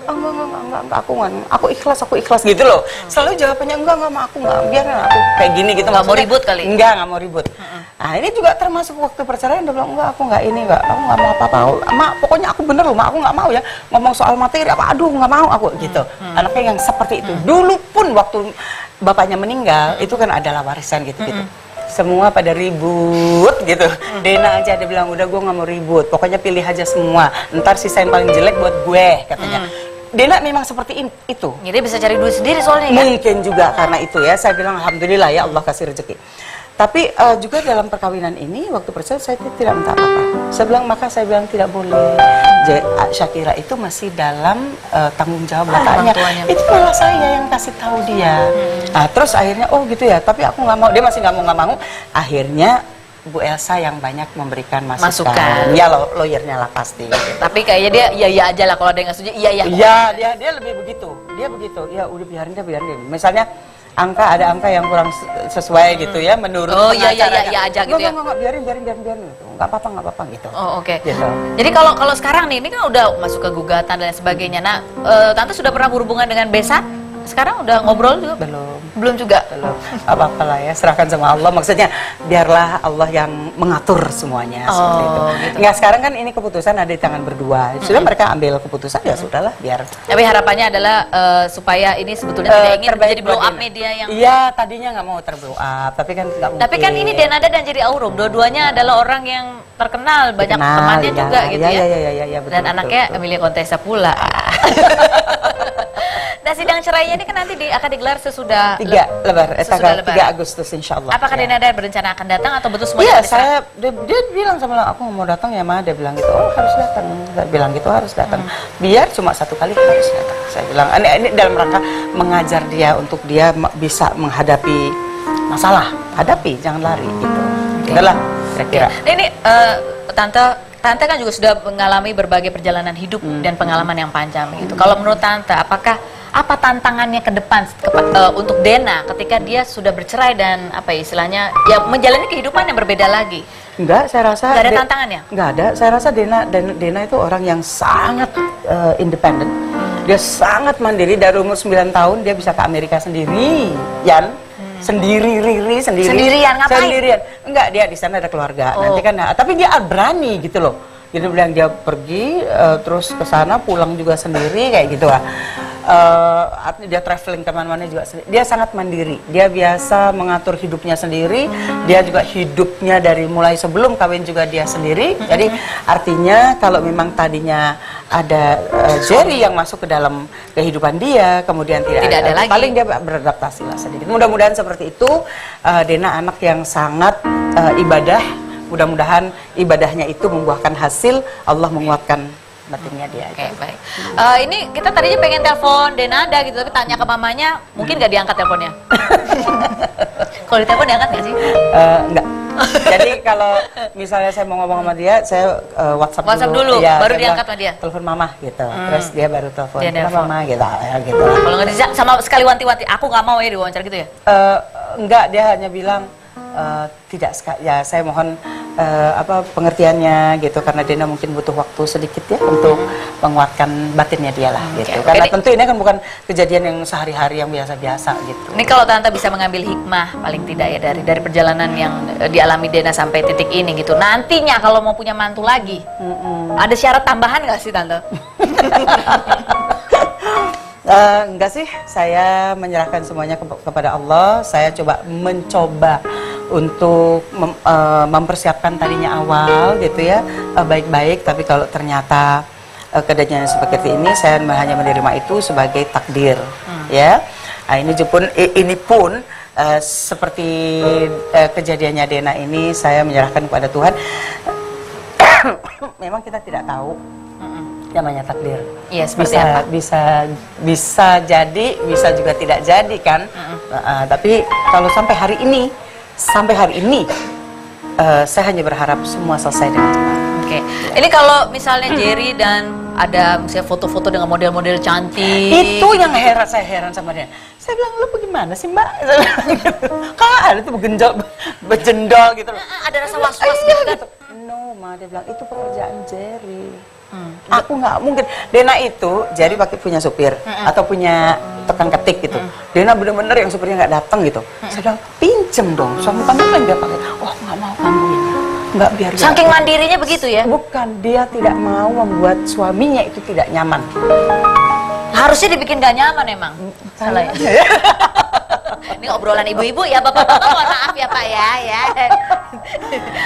Enggak, aku ikhlas gitu loh. Selalu jawabannya enggak, aku enggak, biar aku kayak gini gitu. Nggak mau Maksudnya, ribut kali? Enggak mau ribut. Nah ini juga termasuk waktu perceraian, dia bilang enggak, aku enggak ini, enggak, aku enggak mau apa-apa. Mak, pokoknya aku bener loh, mak, aku enggak mau ya ngomong soal materi apa, aduh enggak mau aku gitu. Anaknya yang seperti itu. Dulu pun waktu bapaknya meninggal, itu kan adalah warisan gitu-gitu. Semua pada ribut gitu. Dena aja dia bilang, udah gue nggak mau ribut, pokoknya pilih aja semua, ntar sisa yang paling jelek buat gue, katanya. Dena memang seperti itu. Jadi bisa cari duit sendiri soalnya ya. Mungkin juga karena itu ya, saya bilang alhamdulillah ya Allah kasih rezeki. Tapi juga dalam perkawinan ini waktu perceraian saya tidak minta apa-apa. Saya bilang tidak boleh. Syakira itu masih dalam tanggung jawab bapaknya. Itu malah saya yang kasih tahu dia. Nah, terus akhirnya oh gitu ya. Tapi aku nggak mau. Dia masih nggak mau. Akhirnya Bu Elsa yang banyak memberikan masukan. Ya lawyernya lah pasti. Tapi kayaknya dia iya aja lah, kalau ada yang nggak setuju iya. Iya, dia lebih begitu. Dia begitu. Ya udah biarin. Misalnya ada angka yang kurang sesuai gitu ya menurut pengacaranya. Iya aja gitu ya. Enggak, biarin gitu. Enggak apa-apa gitu. Oh, oke. Gitu. Jadi kalau sekarang nih, ini kan udah masuk ke gugatan dan sebagainya. Nah, Tante sudah pernah berhubungan dengan Besan? Sekarang udah ngobrol juga? Belum juga? Belum. Apa-apa lah ya, serahkan sama Allah. Maksudnya biarlah Allah yang mengatur semuanya seperti itu. Gitu. Enggak, sekarang kan ini keputusan ada di tangan berdua. Sudah mereka ambil keputusan, ya sudahlah, biar. Tapi harapannya adalah supaya ini sebetulnya tidak ingin menjadi blow up media yang... Iya, tadinya nggak mau terblow up, tapi kan nggak mungkin. Tapi kan ini Denada dan Jerry Aurum, dua-duanya adalah orang yang terkenal, banyak temannya juga gitu ya. Iya, betul. Dan anaknya Emilia Contessa pula. Nah, sidang cerainya ini kan nanti akan digelar sesudah 3 tanggal 3 Agustus insya Allah. Apakah Denada berencana akan datang atau betul semuanya? Iya, dia bilang sama aku mau datang ya Ma, dia bilang gitu. Oh harus datang, dia bilang gitu harus datang. Biar cuma 1 kali harus datang. Saya bilang ini dalam rangka mengajar dia untuk dia bisa menghadapi masalah, jangan lari gitu. Itulah kira-kira. Nah, ini Tante kan juga sudah mengalami berbagai perjalanan hidup dan pengalaman yang panjang gitu. Kalau menurut Tante, apa tantangannya ke depan untuk Dena ketika dia sudah bercerai dan apa ya istilahnya ya menjalani kehidupan yang berbeda lagi? Enggak, saya rasa nggak ada tantangannya. Enggak ada. Saya rasa Dena itu orang yang sangat independen. Dia sangat mandiri. Dari umur 9 tahun dia bisa ke Amerika sendirian. Sendirian ngapain? Sendirian. Enggak, dia di sana ada keluarga. Nanti kan tapi dia berani gitu loh. Jadi bilang dia pergi terus ke sana pulang juga sendiri kayak gitu lah. Artinya dia traveling kemana-mana juga sendiri. Dia sangat mandiri. Dia biasa mengatur hidupnya sendiri. Dia juga hidupnya dari mulai sebelum kawin juga dia sendiri. Jadi artinya kalau memang tadinya ada Jerry yang masuk ke dalam kehidupan dia, kemudian tidak ada lagi. Paling dia beradaptasi lah sedikit. Mudah-mudahan seperti itu. Dena anak yang sangat ibadah. Mudah-mudahan ibadahnya itu membuahkan hasil. Allah menguatkan batinnya dia. Oke, baik. Ini kita tadinya pengen telepon Denada gitu, tapi tanya ke mamanya, mungkin nggak diangkat teleponnya. Kalau ditelepon diangkat nggak sih? Enggak. Jadi kalau misalnya saya mau ngomong sama dia, saya WhatsApp dulu, ya, baru diangkat sama dia. Telepon mama gitu. Terus dia baru telepon mama gitu, ya gitu. Kalau nggak sama sekali wanti-wanti, aku nggak mau ya diwawancara gitu ya? Enggak, dia hanya bilang tidak, ya saya mohon pengertiannya gitu, karena Dena mungkin butuh waktu sedikit ya untuk menguatkan batinnya dia lah gitu. Karena tentu ini kan bukan kejadian yang sehari-hari yang biasa-biasa gitu. Ini kalau Tante bisa mengambil hikmah paling tidak ya dari perjalanan yang dialami Dena sampai titik ini gitu. Nantinya kalau mau punya mantu lagi, ada syarat tambahan nggak sih Tante? Enggak sih, saya menyerahkan semuanya kepada Allah. Saya mencoba untuk mempersiapkan tadinya awal gitu ya, baik-baik. Tapi kalau ternyata keadaannya seperti ini, saya hanya menerima itu sebagai takdir ya. Nah, ini pun seperti kejadiannya Dena ini, saya menyerahkan kepada Tuhan. Memang kita tidak tahu namanya takdir. Iya, seperti apa? Bisa jadi, bisa juga tidak jadi kan. Tapi kalau sampai hari ini, saya hanya berharap semua selesai dengan cepat. Oke. Ini kalau misalnya Jerry dan ada misalnya foto-foto dengan model-model cantik. Itu yang saya heran sama dia. Saya bilang, lu bagaimana sih mbak? Kalau ada tuh bejendol gitu loh. Ada rasa was-was Iya, gitu. No, Ma, dia bilang itu pekerjaan Jerry. Aku nggak mungkin. Dena itu Jerry pakai punya supir atau punya tekan ketik gitu. Dena bener-bener yang supirnya nggak datang gitu. Saya bilang pinjem dong. Suami kamu kan dia pakai. Oh nggak mau gangguin. Nggak biar. Saking mandirinya begitu ya? Bukan, dia tidak mau membuat suaminya itu tidak nyaman. Harusnya dibikin gak nyaman emang. Salah ya? Ini obrolan ibu-ibu ya, bapak-bapak mohon maaf ya Pak ya.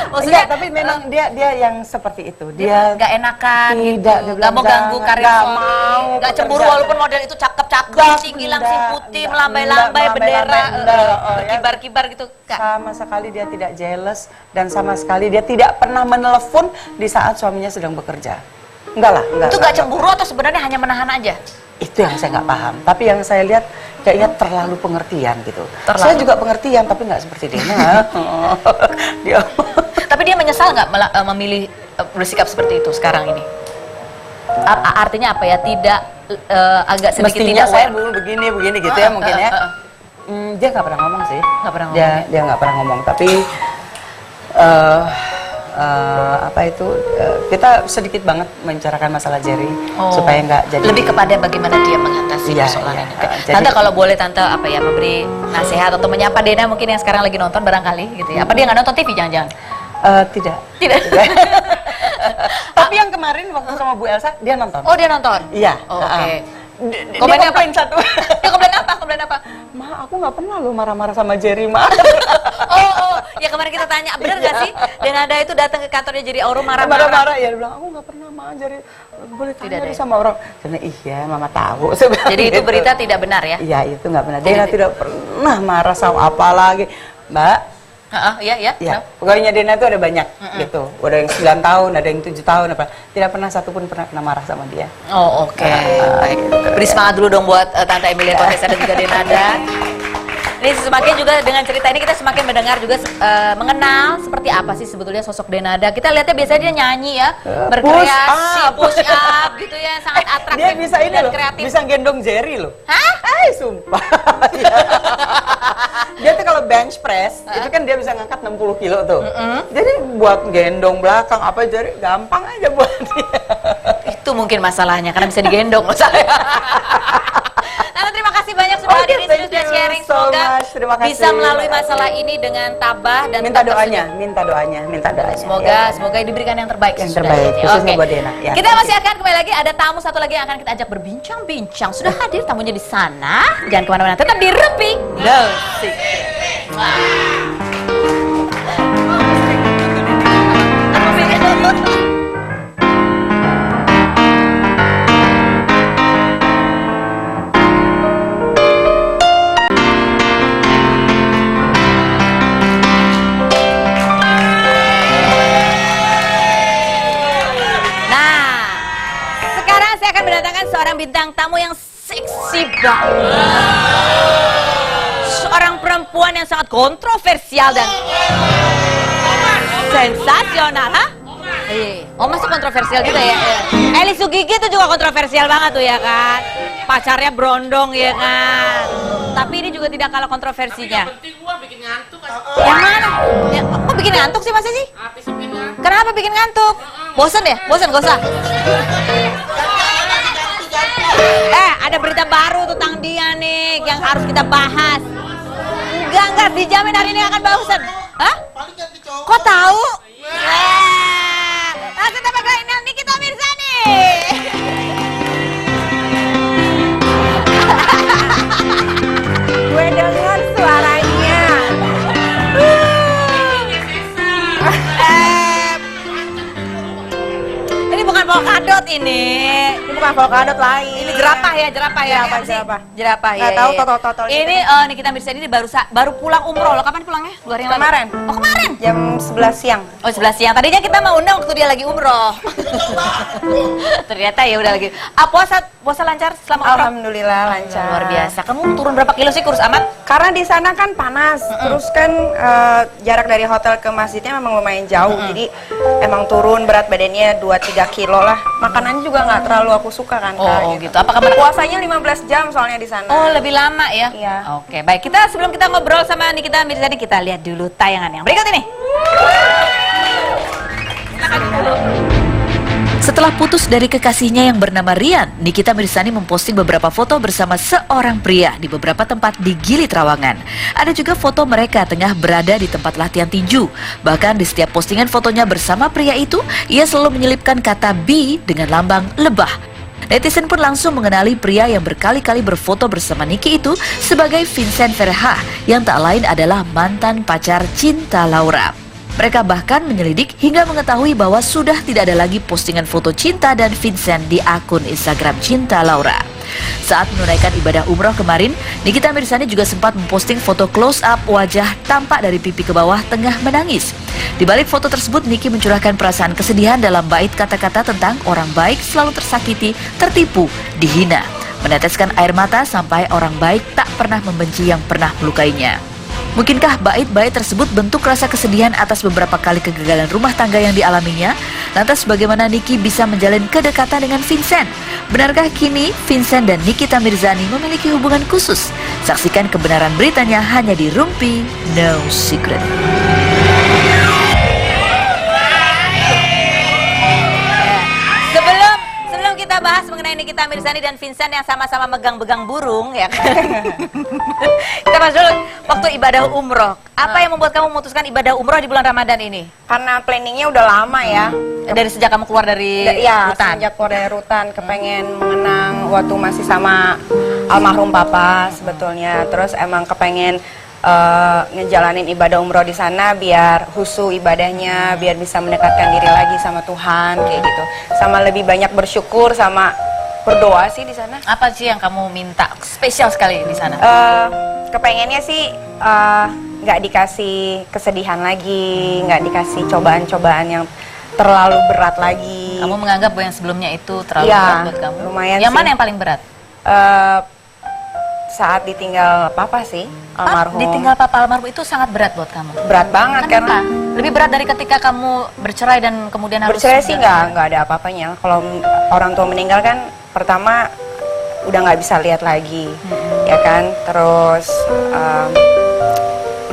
Maksudnya Enggak, tapi memang dia yang seperti itu. Dia gak enakan tidak, gitu. dia Gak bilang mau ganggu jangan, karir gak suami. mau Gak cemburu pekerjaan. walaupun model itu cakep-cakep, Enggak, tinggi langsing enggak, putih, enggak, melambai-lambai enggak, bendera, melambai-lambai, enggak, ya. berkibar-kibar gitu. Kak. Sama sekali dia tidak jealous dan sama sekali dia tidak pernah menelepon di saat suaminya sedang bekerja. Enggak lah, enggak. Itu gak cemburu atau sebenarnya hanya menahan aja? Itu yang saya nggak paham. Tapi yang saya lihat kayaknya terlalu pengertian gitu. Terlalu. Saya juga pengertian tapi nggak seperti Dena. Dia Tapi dia menyesal nggak memilih bersikap seperti itu sekarang ini? Artinya apa ya? Tidak agak sedikit mestinya tidak saya aware. begini gitu ya mungkin ya. Dia nggak pernah ngomong sih. Nggak pernah ngomong. Dia nggak pernah ngomong. Tapi apa itu kita sedikit banget membicarakan masalah Jerry supaya nggak jadi lebih kepada bagaimana dia mengatasi Iya, persoalan iya. ini. Jadi- Tante kalau boleh Tante apa ya memberi nasihat atau menyapa Dena mungkin yang sekarang lagi nonton barangkali gitu ya. Apa dia nggak nonton TV jangan-jangan? tidak. Tidak. Tapi yang kemarin waktu sama Bu Elsa dia nonton. Oh dia nonton? Iya. Oh, oke. Komennya Komennya apa? apa? Satu. Dia komplain apa? Komplain apa? Ma, aku nggak pernah lo marah-marah sama Jerry, Ma. Ya kemarin kita tanya, bener nggak sih Denada itu datang ke kantornya jadi Aurum marah-marah? Marah-marah ya, dia bilang aku nggak pernah Ma Jerry. Boleh Tidak tanya ada deh ya? sama orang. Karena iya, Mama tahu. Saya bilang Jadi itu gitu. berita tidak benar ya? Iya, itu nggak benar. Jadi Dena tidak pernah marah sama apa lagi, Mbak. Iya, iya. Ya, pokoknya Dena itu ada banyak gitu. Ada yang 9 tahun, ada yang 7 tahun, apa. Tidak pernah satupun pernah kena marah sama dia. Oh oke, baik. Beri semangat dulu dong buat Tante Emilia Konesa dan juga Denada. Ini semakin juga dengan cerita ini kita semakin mendengar juga mengenal seperti apa sih sebetulnya sosok Denada. Kita lihatnya biasanya dia nyanyi ya, berkreasi, push up gitu ya, sangat atraktif Dia bisa ini dan loh, kreatif. bisa gendong Jerry loh. Hah? Sumpah. Dia tuh kalau bench press, itu kan dia bisa ngangkat 60 kilo tuh. Jadi buat gendong belakang apa Jerry gampang aja buat dia. Itu mungkin masalahnya karena bisa digendong loh saya. Tante terima kasih banyak sudah Oke, hadir di thank sini sudah you sharing. so Semoga much. Terima kasih. bisa melalui masalah ini dengan tabah dan Minta tetap doanya, bersenyum. minta doanya. Semoga diberikan yang terbaik. Yang sesudah terbaik, ini. khususnya Oke. buat Dena, ya. Kita masih akan kembali lagi ada tamu satu lagi yang akan kita ajak berbincang-bincang. Sudah hadir tamunya di sana. Jangan kemana-mana, tetap di Rupi. No Secret. Nah, sekarang saya akan mendatangkan seorang bintang tamu yang seksi banget. Seorang perempuan yang sangat kontroversial dan sensasional, ha? Oh masih kontroversial juga ya? Eli Sugigi itu juga kontroversial banget tuh ya kan? Pacarnya berondong ya kan? Tapi ini juga tidak kalah kontroversinya. Penting gua bikin ngantuk kan. Yang mana? Ya, kok bikin ngantuk sih masa sih? Habis bikinnya. Kenapa bikin ngantuk? Bosen ya? Bosen, gak usah. Ada berita baru tentang dia nih yang harus kita bahas. Enggak, dijamin hari ini akan bosen. Hah? Kok tahu? Langsung kita bakalan Nikita Mirzani. Gue denger suaranya. Ini bukan polkadot ini bukan avocado lain. Ini jerapah ya, jerapah ya. Jerapah, Apa sih? jerapah. Jerapah ya. Nggak tahu iya. totol-totol gitu. Ini Nikita Mirzani ini baru pulang umroh loh. Kapan pulangnya? 2 hari yang lalu? Kemarin. Oh kemarin? Jam 11 siang. Oh 11 siang. Tadinya kita mau undang waktu dia lagi umroh. Ternyata ya udah lagi. Puasa lancar selama umroh? Alhamdulillah lancar. Luar biasa. Kamu turun berapa kilo sih, kurus amat? Karena di sana kan panas, terus kan jarak dari hotel ke masjidnya memang lumayan jauh, jadi emang turun berat badannya 2-3 kilo lah. Makanannya juga nggak terlalu aku suka kan. Oh Kak, gitu. Apa kabar? Puasanya 15 jam soalnya di sana. Oh lebih lama ya? Iya. Oke baik, sebelum kita ngobrol sama Nikita Mirzani, kita lihat dulu tayangan yang berikut ini. Setelah putus dari kekasihnya yang bernama Rian, Nikita Mirzani memposting beberapa foto bersama seorang pria di beberapa tempat di Gili Trawangan. Ada juga foto mereka tengah berada di tempat latihan tinju. Bahkan di setiap postingan fotonya bersama pria itu, ia selalu menyelipkan kata B dengan lambang lebah. Netizen pun langsung mengenali pria yang berkali-kali berfoto bersama Niki itu sebagai Vincent Verha, yang tak lain adalah mantan pacar Cinta Laura. Mereka bahkan menyelidik hingga mengetahui bahwa sudah tidak ada lagi postingan foto Cinta dan Vincent di akun Instagram Cinta Laura. Saat menunaikan ibadah umroh kemarin, Nikita Mirzani juga sempat memposting foto close up wajah tampak dari pipi ke bawah tengah menangis. Di balik foto tersebut, Niki mencurahkan perasaan kesedihan dalam bait kata-kata tentang orang baik selalu tersakiti, tertipu, dihina. Meneteskan air mata sampai orang baik tak pernah membenci yang pernah melukainya. Mungkinkah bait-bait tersebut bentuk rasa kesedihan atas beberapa kali kegagalan rumah tangga yang dialaminya? Lantas bagaimana Niki bisa menjalin kedekatan dengan Vincent? Benarkah kini Vincent dan Nikita Mirzani memiliki hubungan khusus? Saksikan kebenaran beritanya hanya di Rumpi No Secret. Sebelum kita bahas mengenai Nikita Mirzani dan Vincent yang sama-sama megang-begang burung ya kan? Kita bahas dulu waktu ibadah umroh. Apa yang membuat kamu memutuskan ibadah umroh di bulan Ramadan ini? Karena planningnya udah lama ya. Dari sejak kamu keluar dari Ya, hutan? sejak keluar dari rutan, kepengen mengenang waktu masih sama almarhum papa sebetulnya. Terus emang kepengen ngejalanin ibadah umroh di sana biar khusyuk ibadahnya, biar bisa mendekatkan diri lagi sama Tuhan kayak gitu. Sama lebih banyak bersyukur sama berdoa sih di sana. Apa sih yang kamu minta spesial sekali di sana? Kepengennya sih nggak dikasih kesedihan lagi, nggak dikasih cobaan-cobaan yang terlalu berat lagi. Kamu menganggap bahwa yang sebelumnya itu terlalu Iya, berat buat kamu? lumayan Yang sih. mana yang paling berat? Saat ditinggal papa sih, almarhum. Ditinggal papa almarhum itu sangat berat buat kamu? Berat banget Kenapa? karena Lebih berat dari ketika kamu bercerai dan kemudian harus... bercerai sih nggak ada apa-apanya. Kalau orang tua meninggal kan pertama udah nggak bisa lihat lagi, ya kan. Terus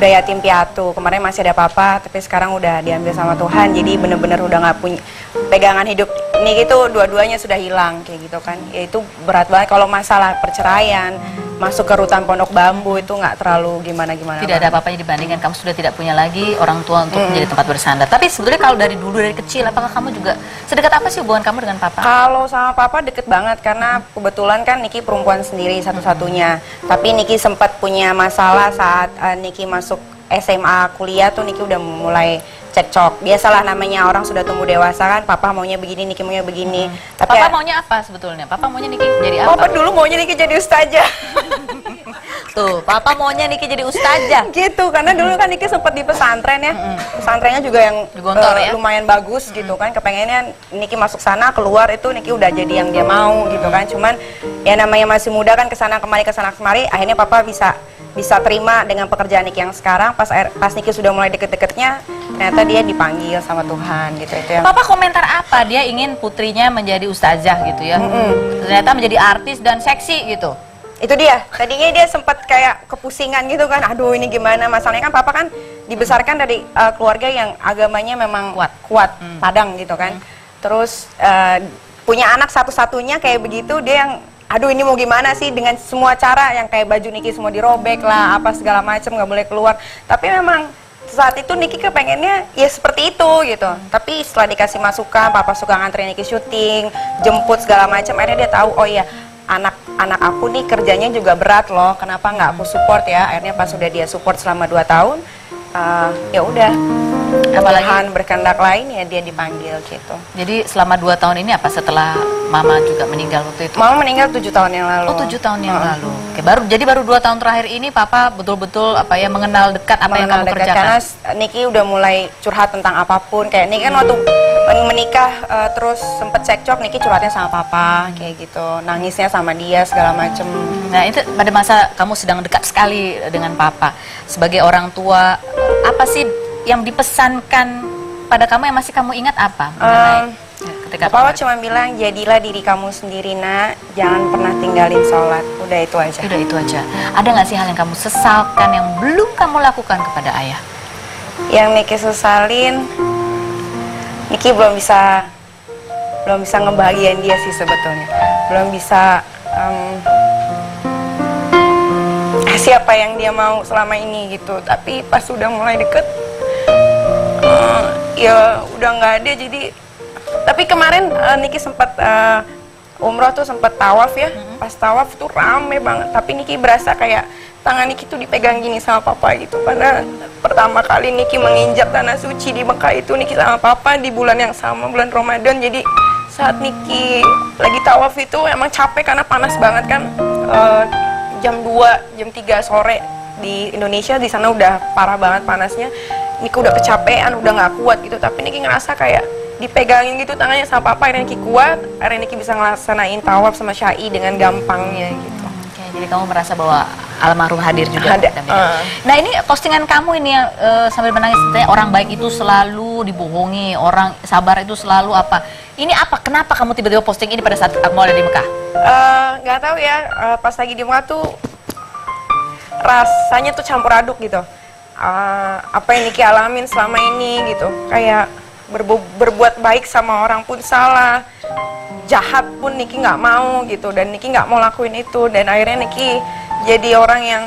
udah yatim piatu. Kemarin masih ada papa, tapi sekarang udah diambil sama Tuhan. Jadi bener-bener udah nggak punya pegangan hidup. Ini gitu dua-duanya sudah hilang kayak gitu kan. Ya itu berat banget. Kalau masalah perceraian, masuk ke rutan pondok bambu itu nggak terlalu gimana-gimana. Tidak ada apa-apanya dibandingkan kamu sudah tidak punya lagi orang tua untuk menjadi tempat bersandar. Tapi sebetulnya kalau dari dulu, dari kecil, apakah kamu juga sedekat apa sih hubungan kamu dengan papa? Kalau sama papa deket banget karena kebetulan kan Niki perempuan sendiri satu-satunya. Tapi Niki sempat punya masalah saat Niki masuk SMA kuliah tuh Niki udah mulai cekcok. Biasalah namanya orang sudah tumbuh dewasa kan, papa maunya begini, Niki maunya begini. Tapi Papa maunya apa sebetulnya? Papa maunya Niki jadi apa? papa dulu maunya Niki jadi ustazah. Tuh, papa maunya Niki jadi ustazah. Gitu, karena dulu kan Niki sempat di pesantren ya. Pesantrennya juga yang Di Gontor ya? lumayan bagus gitu kan. Kepengennya Niki masuk sana, keluar itu Niki udah jadi yang dia mau gitu kan. Cuman ya namanya masih muda kan, kesana kemari, akhirnya papa bisa terima dengan pekerjaan Niki yang sekarang. Pas Niki sudah mulai deket-deketnya, ternyata dia dipanggil sama Tuhan gitu. Itu yang Papa komentar apa? Dia ingin putrinya menjadi ustazah gitu ya. Ternyata menjadi artis dan seksi gitu. itu dia. Tadinya dia sempat kayak kepusingan gitu kan. Aduh, ini gimana? Masalahnya kan papa kan dibesarkan dari keluarga yang agamanya memang kuat, Padang gitu kan. Terus punya anak satu-satunya kayak begitu, dia yang aduh ini mau gimana sih dengan semua cara yang kayak baju Niki semua dirobek lah, apa segala macam nggak boleh keluar. Tapi memang saat itu Niki kepengennya ya seperti itu gitu. Tapi setelah dikasih masukan, papa suka nganterin Niki syuting, jemput segala macam, akhirnya dia tahu oh iya anak aku nih kerjanya juga berat loh. Kenapa nggak aku support ya? Akhirnya pas sudah dia support selama 2 tahun, ya udah Apalagi Tuhan berkehendak lain ya dia dipanggil gitu. jadi selama 2 tahun ini apa setelah Mama juga meninggal waktu itu? Mama meninggal 7 tahun yang lalu. Oh 7 tahun yang lalu. Oke, jadi baru 2 tahun terakhir ini Papa betul-betul mengenal dekat apa yang kamu kerjakan. Karena Niki udah mulai curhat tentang apapun. Kayak Niki kan waktu menikah terus sempet cekcok, Niki curhatnya sama Papa kayak gitu, nangisnya sama dia segala macem. Nah itu pada masa kamu sedang dekat sekali dengan Papa sebagai orang tua, apa sih yang dipesankan pada kamu yang masih kamu ingat apa? Ketika Papa cuma bilang, jadilah diri kamu sendiri nak, jangan pernah tinggalin sholat. Udah itu aja. Udah itu aja. Ada nggak sih hal yang kamu sesalkan yang belum kamu lakukan kepada ayah? Yang Niki sesalin, Niki belum bisa ngebahagiain dia sih sebetulnya. Belum bisa kasih apa yang dia mau selama ini gitu. Tapi pas udah mulai deket, ya udah nggak ada. Jadi tapi kemarin Niki sempat umroh tuh sempat tawaf ya. Pas tawaf tuh rame banget. Tapi Niki berasa kayak tangan Niki tuh dipegang gini sama Papa gitu. Karena pertama kali Niki menginjak tanah suci di Mekah itu Niki sama Papa di bulan yang sama, bulan Ramadan. Jadi saat Niki lagi tawaf itu emang capek karena panas banget kan. Jam 2, jam 3 sore di Indonesia, di sana udah parah banget panasnya. Niki udah kecapean, udah nggak kuat gitu. Tapi Niki ngerasa kayak dipegangin gitu tangannya sama Papa, akhirnya Niki kuat, akhirnya Niki bisa ngelaksanain tawaf sama syai dengan gampangnya gitu. Oke, jadi kamu merasa bahwa almarhum hadir juga. Ada. Nah ini postingan kamu ini yang sambil menangis, orang baik itu selalu dibohongi, orang sabar itu selalu apa? Ini apa? Kenapa kamu tiba-tiba posting ini pada saat kamu ada di Mekah? Nggak tahu ya, pas lagi di Mekah tuh rasanya tuh campur aduk gitu. Apa yang Niki alamin selama ini gitu, kayak berbuat baik sama orang pun salah, jahat pun Niki nggak mau gitu, dan Niki nggak mau lakuin itu, dan akhirnya Niki jadi orang yang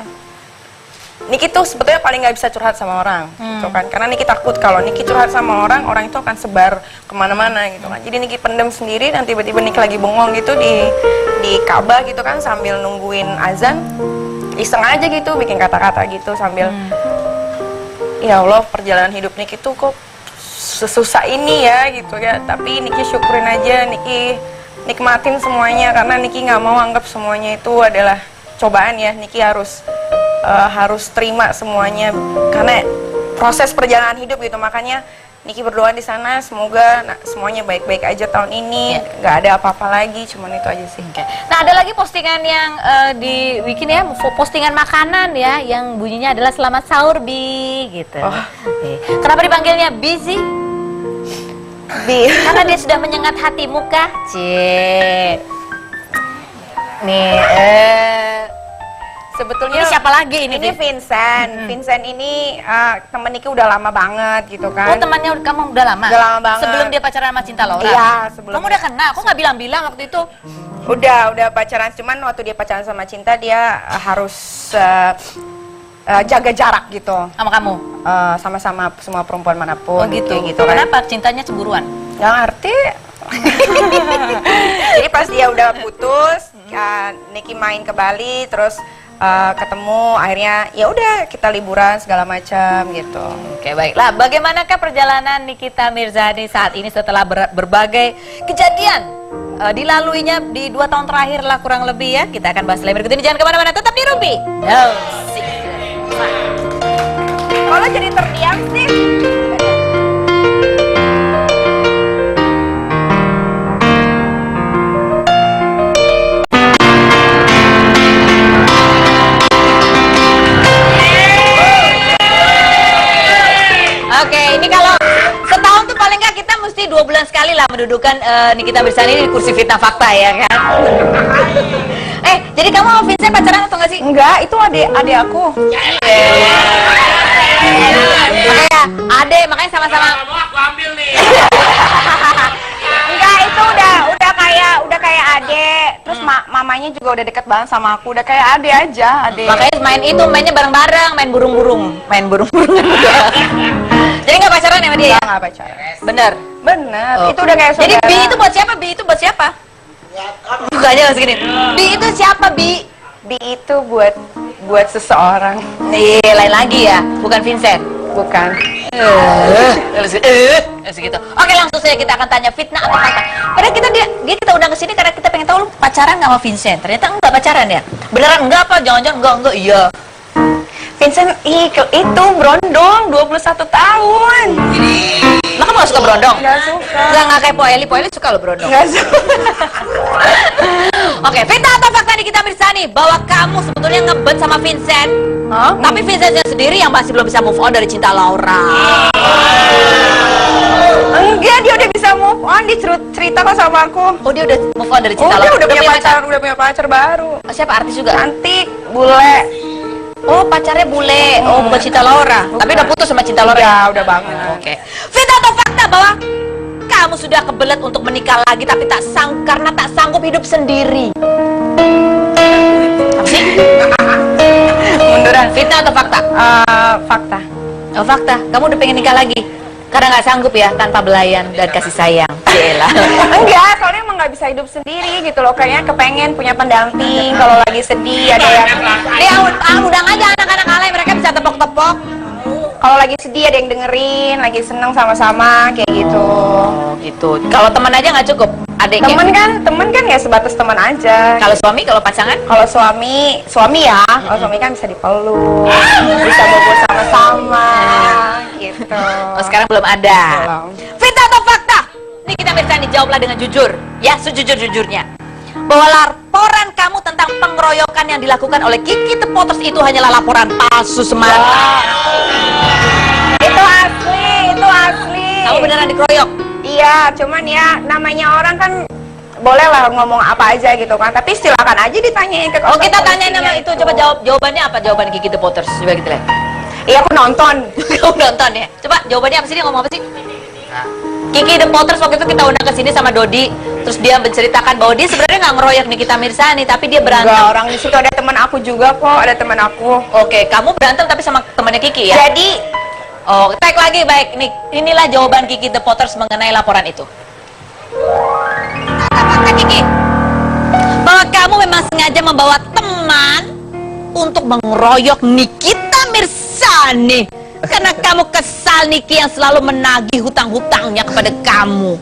Niki tuh sebetulnya paling nggak bisa curhat sama orang, gitu kan, karena Niki takut kalau Niki curhat sama orang itu akan sebar kemana-mana gitu kan, jadi Niki pendem sendiri, dan tiba-tiba Niki lagi bengong gitu di Ka'bah gitu kan, sambil nungguin azan, iseng aja gitu bikin kata-kata gitu sambil ya Allah, perjalanan hidup Niki tuh kok sesusah ini ya gitu ya, tapi Niki syukurin aja, Niki nikmatin semuanya karena Niki nggak mau anggap semuanya itu adalah cobaan ya. Niki harus terima semuanya karena proses perjalanan hidup gitu. Makanya Niki berdoa di sana semoga semuanya baik-baik aja tahun ini, nggak ada apa-apa lagi, cuman itu aja sih. Nah ada lagi postingan yang dibikin ya, postingan makanan ya, yang bunyinya adalah selamat sahur Bi gitu. Kenapa dipanggilnya Bi sih? Bi. Karena dia sudah menyengat hatimu kah? Nih, sebetulnya ini siapa lagi ini? Ini Vincent. Vincent ini temen Niki udah lama banget gitu kan. Oh temannya kamu udah lama? Udah lama banget. Sebelum dia pacaran sama Cinta Laura? Iya sebelum. Kamu udah kenal? Kok nggak bilang-bilang waktu itu? Udah pacaran, cuman waktu dia pacaran sama Cinta dia harus jaga jarak gitu. Sama kamu? Sama-sama semua perempuan manapun. Oh gitu. Gitu kan. Kenapa? Cintanya cemburuan? Nggak ngerti. Jadi pas dia udah putus, Niki main ke Bali, terus ketemu, akhirnya ya udah kita liburan segala macam gitu. Oke baiklah, bagaimanakah perjalanan Nikita Mirzani saat ini setelah berbagai kejadian dilaluinya di 2 tahun terakhir lah kurang lebih ya. Kita akan bahas lebih berikut ini, jangan kemana-mana, tetap di Rumpi. Kalau jadi terdiam sih. Oke, ini kalau setahun tuh paling nggak kita mesti 2 bulan sekali lah mendudukan Nikita Mirzani di kursi fitnah fakta ya kan. Jadi kamu sama Vincent pacaran atau nggak sih? Enggak, itu adik aku. Makanya sama-sama. Mau aku ambil nih. Enggak, itu udah kayak adik. Terus mamanya juga udah deket banget sama aku, udah kayak adik aja, adik. Makanya mainnya bareng-bareng, main burung-burung Jadi nggak pacaran sama dia ya? Nggak pacaran. Bener? Bener, Oh. itu udah kayak saudara. Jadi Bi itu buat siapa? Bi itu buat siapa? Bukannya langsung gini. Bi itu siapa Bi? Bi itu buat seseorang. Nih, lain lagi ya, bukan Vincent. Bukan. Segitu. Oke, langsung saja kita akan tanya fitnah atau fakta. Padahal dia kita undang ke sini karena kita pengen tahu lu pacaran nggak sama Vincent. Ternyata enggak pacaran ya. Beneran enggak apa? Jangan-jangan enggak. Iya. Vincent itu berondong 21 tahun. Lah kamu gak suka berondong? Nggak suka. Nggak kayak Po Eli suka lo berondong. Nggak suka. Oke, fitnah atau fakta nih kita Mirsani bahwa kamu sebetulnya ngebet sama Vincent. Tapi Vincentnya sendiri yang masih belum bisa move on dari cinta Laura. Enggak, dia udah bisa move on, dia cerita kok sama aku. Oh, dia udah move on dari cinta Dia Laura. udah punya pacar baru. Siapa artis juga? Cantik, bule. Oh, pacarnya bule. Oh, bukan cinta Laura. Bukan. Tapi udah putus sama cinta Laura. Ya, udah banget. Oke. Fitnah atau fakta bahwa kamu sudah kebelet untuk menikah lagi tapi karena tak sanggup hidup sendiri. Apa sih? Munduran. Fitnah atau fakta? Fakta. Oh, fakta. Kamu udah pengen nikah lagi? Karena nggak sanggup ya tanpa belayan dan kasih sayang. Cila. Enggak, soalnya emang nggak bisa hidup sendiri gitu loh. Kayaknya kepengen punya pendamping. Kalau lagi sedih ada yang Undang aja anak-anak alay, mereka bisa tepok-tepok. kalau lagi sedih ada yang dengerin, lagi seneng sama-sama kayak gitu. Oh, gitu. Kalau teman aja nggak cukup? Adiknya? Temen kan ya sebatas teman aja. Kalau suami, kalau pasangan? Kalau suami ya, kalau suami kan bisa dipeluk, bisa bobo sama-sama, gitu. Oh, sekarang belum ada. Belum. Fitnah atau fakta? Ini kita bisa dijawablah dengan jujur, ya sejujur-jujurnya. Bahwa laporan kamu tentang pengeroyokan yang dilakukan oleh Kiki The Potters itu hanyalah laporan palsu semata. Itu asli. Kamu beneran dikeroyok? Iya, cuman ya namanya orang kan boleh lah ngomong apa aja gitu kan. Tapi silakan aja ditanyain ke Oh, kita kantor tanyain nama polisinya itu. Coba jawabannya apa? Jawaban Kiki The Potters. Coba kita lihat. Iya, aku nonton. Kamu nonton ya? Coba jawabannya apa sih, dia ngomong apa sih? Kiki The Potters waktu itu kita undang ke sini sama Dodi, terus dia menceritakan bahwa dia sebenarnya nggak ngeroyok Nikita Mirzani, tapi dia berantem. Enggak, orang di situ ada teman aku juga kok, ada teman aku. Oke, kamu berantem tapi sama temannya Kiki ya? Jadi Oh, tag lagi, baik. Inilah jawaban Kiki The Potters mengenai laporan itu. Kata Kiki, bahwa kamu memang sengaja membawa teman untuk mengeroyok Nikita Mirzani. Karena kamu kesal Niki yang selalu menagih hutang-hutangnya kepada kamu.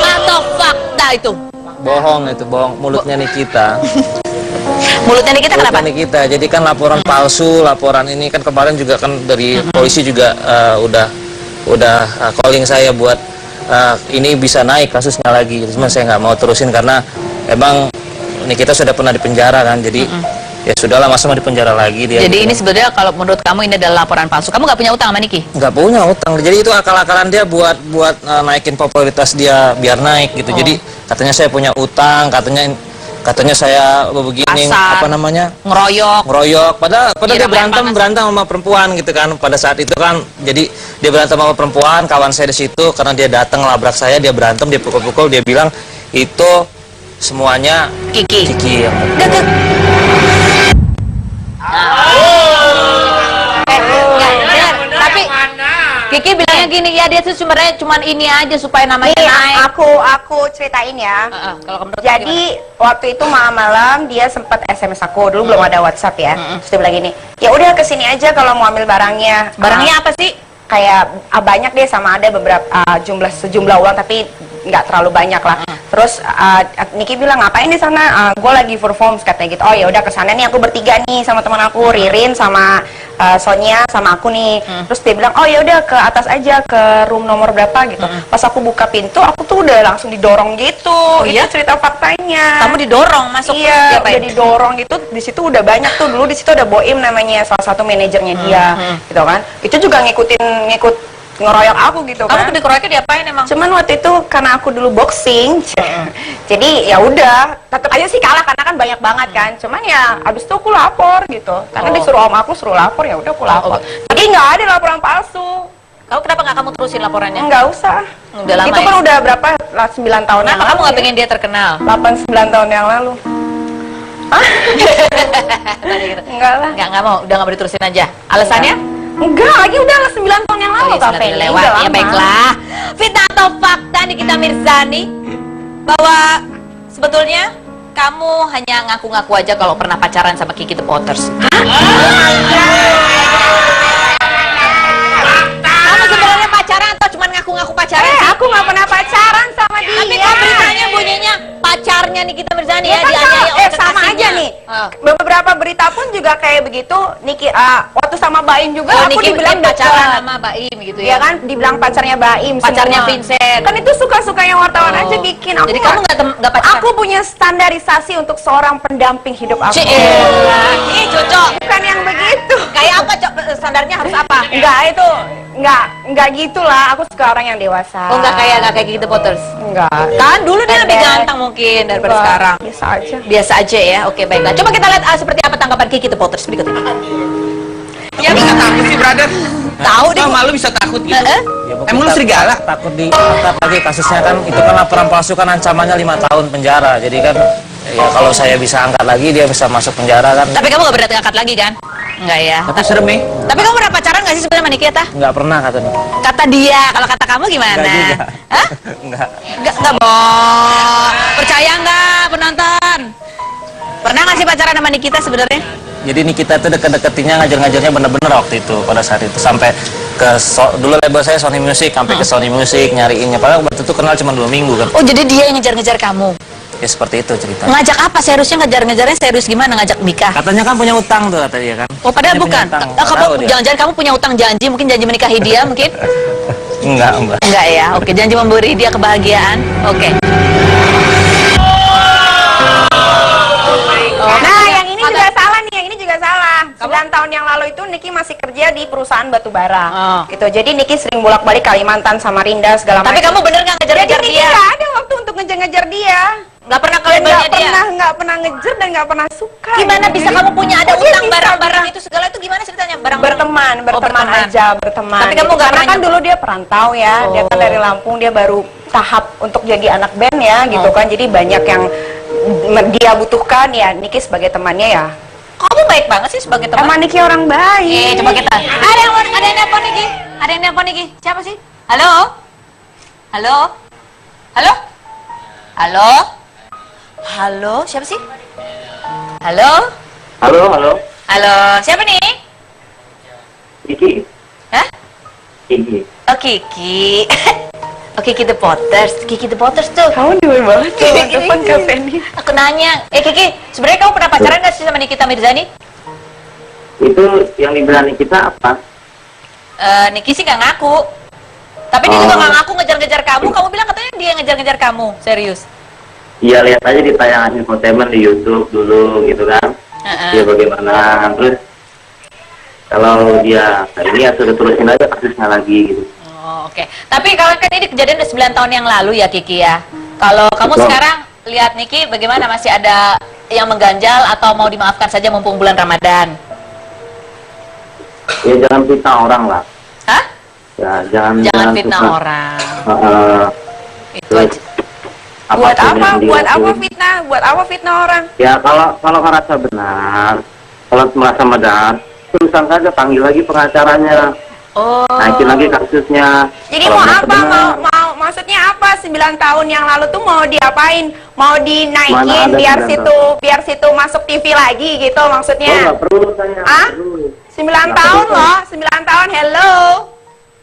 Atau fakta itu? Bohong itu, bohong. Mulutnya Nikita. Mulutnya Nikita kenapa? Mulutnya Nikita. Jadi kan laporan palsu, laporan ini kan kemarin juga kan dari polisi juga udah calling saya buat ini bisa naik kasusnya lagi. Cuman saya nggak mau terusin karena emang Nikita sudah pernah dipenjara kan. Jadi ya sudahlah, masa mau dipenjara lagi dia. Jadi gitu. ini sebetulnya kalau menurut kamu ini adalah laporan palsu. Kamu nggak punya utang sama Niki? Nggak punya utang. Jadi itu akal-akalan dia buat naikin popularitas dia biar naik gitu. Jadi katanya saya punya utang, katanya saya begini, Kasar, apa namanya, ngeroyok. Padahal dia panas. berantem sama perempuan gitu kan pada saat itu kan. Jadi dia berantem sama perempuan, kawan saya di situ karena dia datang labrak saya, dia berantem, dia pukul-pukul, dia bilang itu semuanya Kiki yang Tapi Kiki bilangnya gini, ya dia tuh sebenarnya cuman ini aja supaya namanya naik. aku ceritain ya. Kalau kamu menurut Jadi waktu itu malam dia sempat SMS aku, dulu belum ada WhatsApp ya. Terus dia bilang gini, ya udah kesini aja kalau mau ambil barangnya. barangnya apa sih? Kayak banyak deh, sama ada beberapa sejumlah uang tapi nggak terlalu banyak lah. Terus Niki bilang ngapain di sana? Gue lagi perform katanya gitu. Oh ya udah kesana nih, aku bertiga nih sama teman aku, Ririn sama Sonia sama aku nih. Terus dia bilang oh ya udah ke atas aja ke room nomor berapa gitu. Pas aku buka pintu, aku tuh udah langsung didorong gitu. Oh, iya? Itu cerita faktanya. Kamu didorong masuk? Iya, Siapa udah ini? didorong gitu. Di situ udah banyak tuh, dulu di situ ada Boim namanya, salah satu manajernya dia, gitu kan. Itu juga ngikut ngeroyok aku gitu kan. Kamu dikeroyoknya diapain emang? Cuman waktu itu karena aku dulu boxing, jadi ya udah, tetap aja sih kalah karena kan banyak banget kan. Cuman ya abis itu aku lapor gitu, karena disuruh om aku suruh lapor, ya udah aku lapor. Jadi nggak ada laporan palsu. Kamu kenapa nggak kamu terusin laporannya? Nggak usah. Udah lama Itu kan ya? udah berapa? 9 tahun yang Kenapa kamu lalu. nggak pengen dia terkenal? 8-9 tahun yang lalu. Tanya gitu. Enggak lah. Nggak mau, udah nggak boleh terusin aja. Alasannya? Enggak, lagi udah 9 tahun yang lalu Oh, iya, Kak sudah Feni. lewat. Udah Ya lama. baiklah. Fitnah atau fakta Nikita Mirzani bahwa sebetulnya kamu hanya ngaku-ngaku aja kalau pernah pacaran sama Kiki The Potters. Aku nggak pernah pacaran sama dia. Tapi kok beritanya bunyinya pacarnya Nikita Mirzani Ya ya, kan dianiaya oleh sama aja kekasihnya. nih. Beberapa berita pun juga kayak begitu. Niki waktu sama Baim juga Oh, aku Niki dibilang pacaran dekat. sama Baim gitu Ya ya. kan, dibilang pacarnya Baim. Pacarnya semua. Vincent. Kan itu suka-sukanya wartawan aja bikin. Aku Jadi kamu nggak pacaran? Aku punya standarisasi untuk seorang pendamping hidup aku. Cielah, ih cocok. Bukan yang begitu. Kayak apa standarnya harus apa? Enggak itu, enggak gitulah. Aku suka orang yang dewasa. Oh nggak kayak gitu Potters. Enggak. Kan dulu dia lebih ganteng mungkin daripada Enggak. sekarang. Biasa aja. Biasa aja ya. Oke baiklah. Coba kita lihat seperti apa tanggapan Kiki The Potters berikut ini. Ya bisa takut sih, brother. Tahu deh. Malu bisa takut gitu. Ya, bukan Emang lu serigala? Takut ditangkap lagi kasusnya kan itu kan laporan palsu kan ancamannya 5 tahun penjara. Jadi kan ya kalau saya bisa angkat lagi dia bisa masuk penjara kan. Tapi kamu nggak berarti angkat lagi kan? Enggak ya. Tapi serem nih. Tapi kamu pernah pacaran nggak sih sebenarnya sama Nikita? Nggak pernah katanya. Kata dia, kalau kata kamu gimana? Nggak juga. Hah? Nggak. Nggak bohong. Percaya nggak penonton? Pernah nggak sih pacaran sama Nikita sebenarnya? Jadi Nikita itu deket-deketinnya ngajar-ngajarnya bener-bener waktu itu pada saat itu sampai ke dulu label saya Sony Music sampai ke Sony Music nyariinnya padahal waktu itu kenal cuma 2 minggu kan. Oh jadi dia yang ngejar-ngejar kamu? Ya seperti itu ceritanya. Ngajak apa? Seriusnya ngejar-ngejarnya serius gimana? Ngajak nikah? Katanya kan punya utang tuh kata dia kan. Oh padahal Dia punya bukan. utang. Kamu Tahu dia. jangan-jangan kamu punya utang janji, mungkin janji menikahi dia mungkin? Enggak. Enggak ya. Oke, janji memberi dia kebahagiaan. Oke. Nah, yang ini juga salah nih, yang ini juga salah. 9 tahun yang lalu itu Niki masih kerja di perusahaan batubara. Gitu. Jadi Niki sering bolak-balik Kalimantan, Samarinda segala macam. Tapi kamu bener nggak ngejar-ngejar Jadi Niki dia? nggak ada waktu untuk ngejar-ngejar dia. Nggak pernah ke Dan labelnya dia? nggak pernah ngejar dan nggak pernah suka. Gimana gitu. bisa kamu punya ada Oh, dia utang bisa barang-barang itu segala itu gimana ceritanya? berteman aja, berteman. Tapi kamu gitu. nggak Karena pernah kan dulu dia perantau ya, dia kan dari Lampung, dia baru tahap untuk jadi anak band ya, gitu kan. Jadi banyak yang dia butuhkan ya, Niki sebagai temannya ya. Kamu baik banget sih sebagai teman. Emang Niki orang baik. Coba kita. Ada yang nelpon Niki? Ada yang nelpon Niki? Siapa sih? Halo? Halo? Halo? Halo? Halo? Siapa sih? Halo? Halo. Halo? Siapa nih? Kiki. Hah? Kiki. Oh Kiki. Oh Kiki The Potters. Kiki The Potters tuh. Kamu demen banget tuh, telepon ke Penny. Aku nanya. Kiki, sebenarnya kamu pernah pacaran nggak sih sama Nikita Mirzani? Itu yang diberani kita apa? Niki sih nggak ngaku. Tapi dia juga nggak ngaku ngejar-ngejar kamu. Kamu bilang katanya dia yang ngejar-ngejar kamu. Serius? Iya, lihat aja di tayangan infotainment di YouTube dulu gitu kan. Dia bagaimana. Terus kalau dia kayak ini ya sudah terusin aja kasusnya lagi gitu. Oh, oke. Tapi kalau kan ini kejadian udah 9 tahun yang lalu ya Kiki ya. Kalau kamu Betul. sekarang lihat Niki bagaimana, masih ada yang mengganjal atau mau dimaafkan saja mumpung bulan Ramadan? Ya jangan fitnah orang lah. Hah? Ya jangan Fitnah suka. orang. Itu Terus, aja. Buat apapun apa? yang Buat apa dilakuin. fitnah? Buat apa fitnah orang? Ya kalau merasa benar, kalau merasa benar, terusan saja panggil lagi pengacaranya. Oh. Naikin lagi kasusnya. Jadi Kalau mau merasa apa? benar, Maksudnya apa? 9 tahun yang lalu tuh mau diapain? Mau Mana dinaikin ada biar 9 situ masuk TV lagi gitu Oh, maksudnya? nggak perlu saya. Ah? nggak perlu. 9 Nggak tahun perlu. loh, 9 tahun, hello.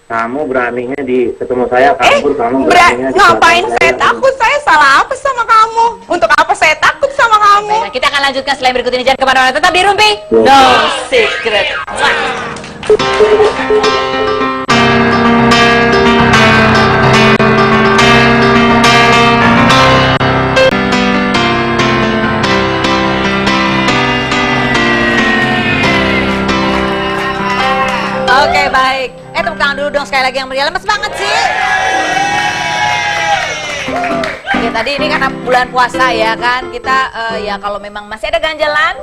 Kamu beraninya di ketemu saya kabur, kamu beraninya di Ngapain belakang saya takut? Saya salah apa sama kamu? Untuk apa saya takut sama kamu? Baiklah, kita akan lanjutkan selain berikut ini. Jangan kemana-mana, tetap di Rumpi. No secret. Mwah. Oke, baik. Tepuk tangan dulu dong sekali lagi yang meriah. Lemes banget sih. Ya tadi ini karena bulan puasa ya kan, kita ya kalau memang masih ada ganjalan,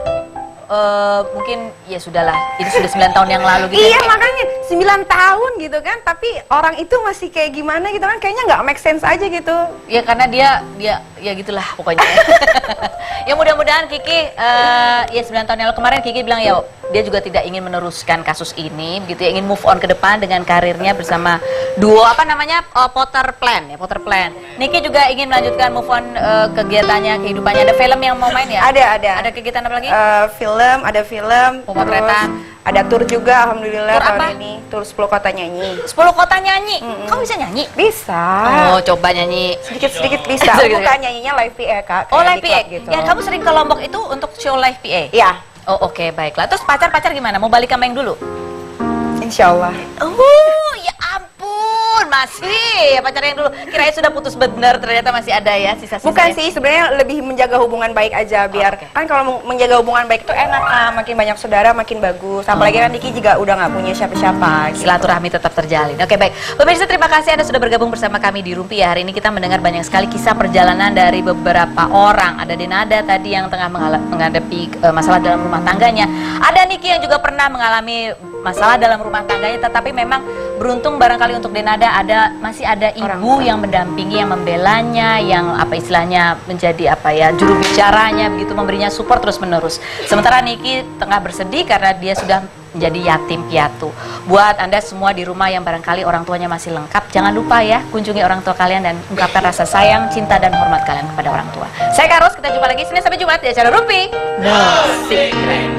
mungkin ya sudahlah. Itu sudah 9 tahun yang lalu gitu. Iya makanya 9 tahun gitu kan, tapi orang itu masih kayak gimana gitu kan, kayaknya nggak make sense aja gitu. Ya karena dia ya gitulah pokoknya. Ya mudah-mudahan Kiki, ya 9 tahun yang lalu kemarin Kiki bilang ya dia juga tidak ingin meneruskan kasus ini, begitu ya, ingin move on ke depan dengan karirnya bersama duo apa namanya Potter Plan ya, Potter Plan. Niki juga ingin melanjutkan move on kegiatannya, kehidupannya. Ada film yang mau main ya? Ada. Ada kegiatan apa lagi? Film, Pemotretan. terus ada tur juga, alhamdulillah Tur tahun apa? ini. Tur 10 kota nyanyi. 10 kota nyanyi. Kamu bisa nyanyi? Bisa. Oh, coba nyanyi. Sedikit-sedikit bisa. Bukan nyanyinya live PA, Kak. Oh, kayak live di PA. klub gitu. Ya, kamu sering ke Lombok itu untuk show live PA? Iya. Oh, oke, baiklah. Terus pacar-pacar gimana? Mau balik sama yang dulu? Insya Allah. Ya ampun, masih pacar yang dulu. Kirain sudah putus bener, ternyata masih ada ya sisa-sisa. Bukan sih, sebenarnya lebih menjaga hubungan baik aja biar kan kalau menjaga hubungan baik itu enak kan, makin banyak saudara makin bagus. Apalagi kan Niki juga udah nggak punya siapa-siapa. Gitu. Silaturahmi tetap terjalin. Oke, baik. Pemirsa, terima kasih Anda sudah bergabung bersama kami di Rumpi ya. Hari ini kita mendengar banyak sekali kisah perjalanan dari beberapa orang. Ada Denada tadi yang tengah menghadapi masalah dalam rumah tangganya. Ada Niki yang juga pernah mengalami masalah dalam rumah tangganya, tetapi memang beruntung barangkali untuk Denada masih ada ibu yang mendampingi, yang membelanya, yang apa istilahnya menjadi apa ya juru bicaranya, begitu memberinya support terus menerus. Sementara Niki tengah bersedih karena dia sudah menjadi yatim piatu. Buat Anda semua di rumah yang barangkali orang tuanya masih lengkap, jangan lupa ya kunjungi orang tua kalian dan ungkapkan rasa sayang, cinta dan hormat kalian kepada orang tua. Saya Karos, kita jumpa lagi Senin sampai Jumat di acara Rumpi. No Secret.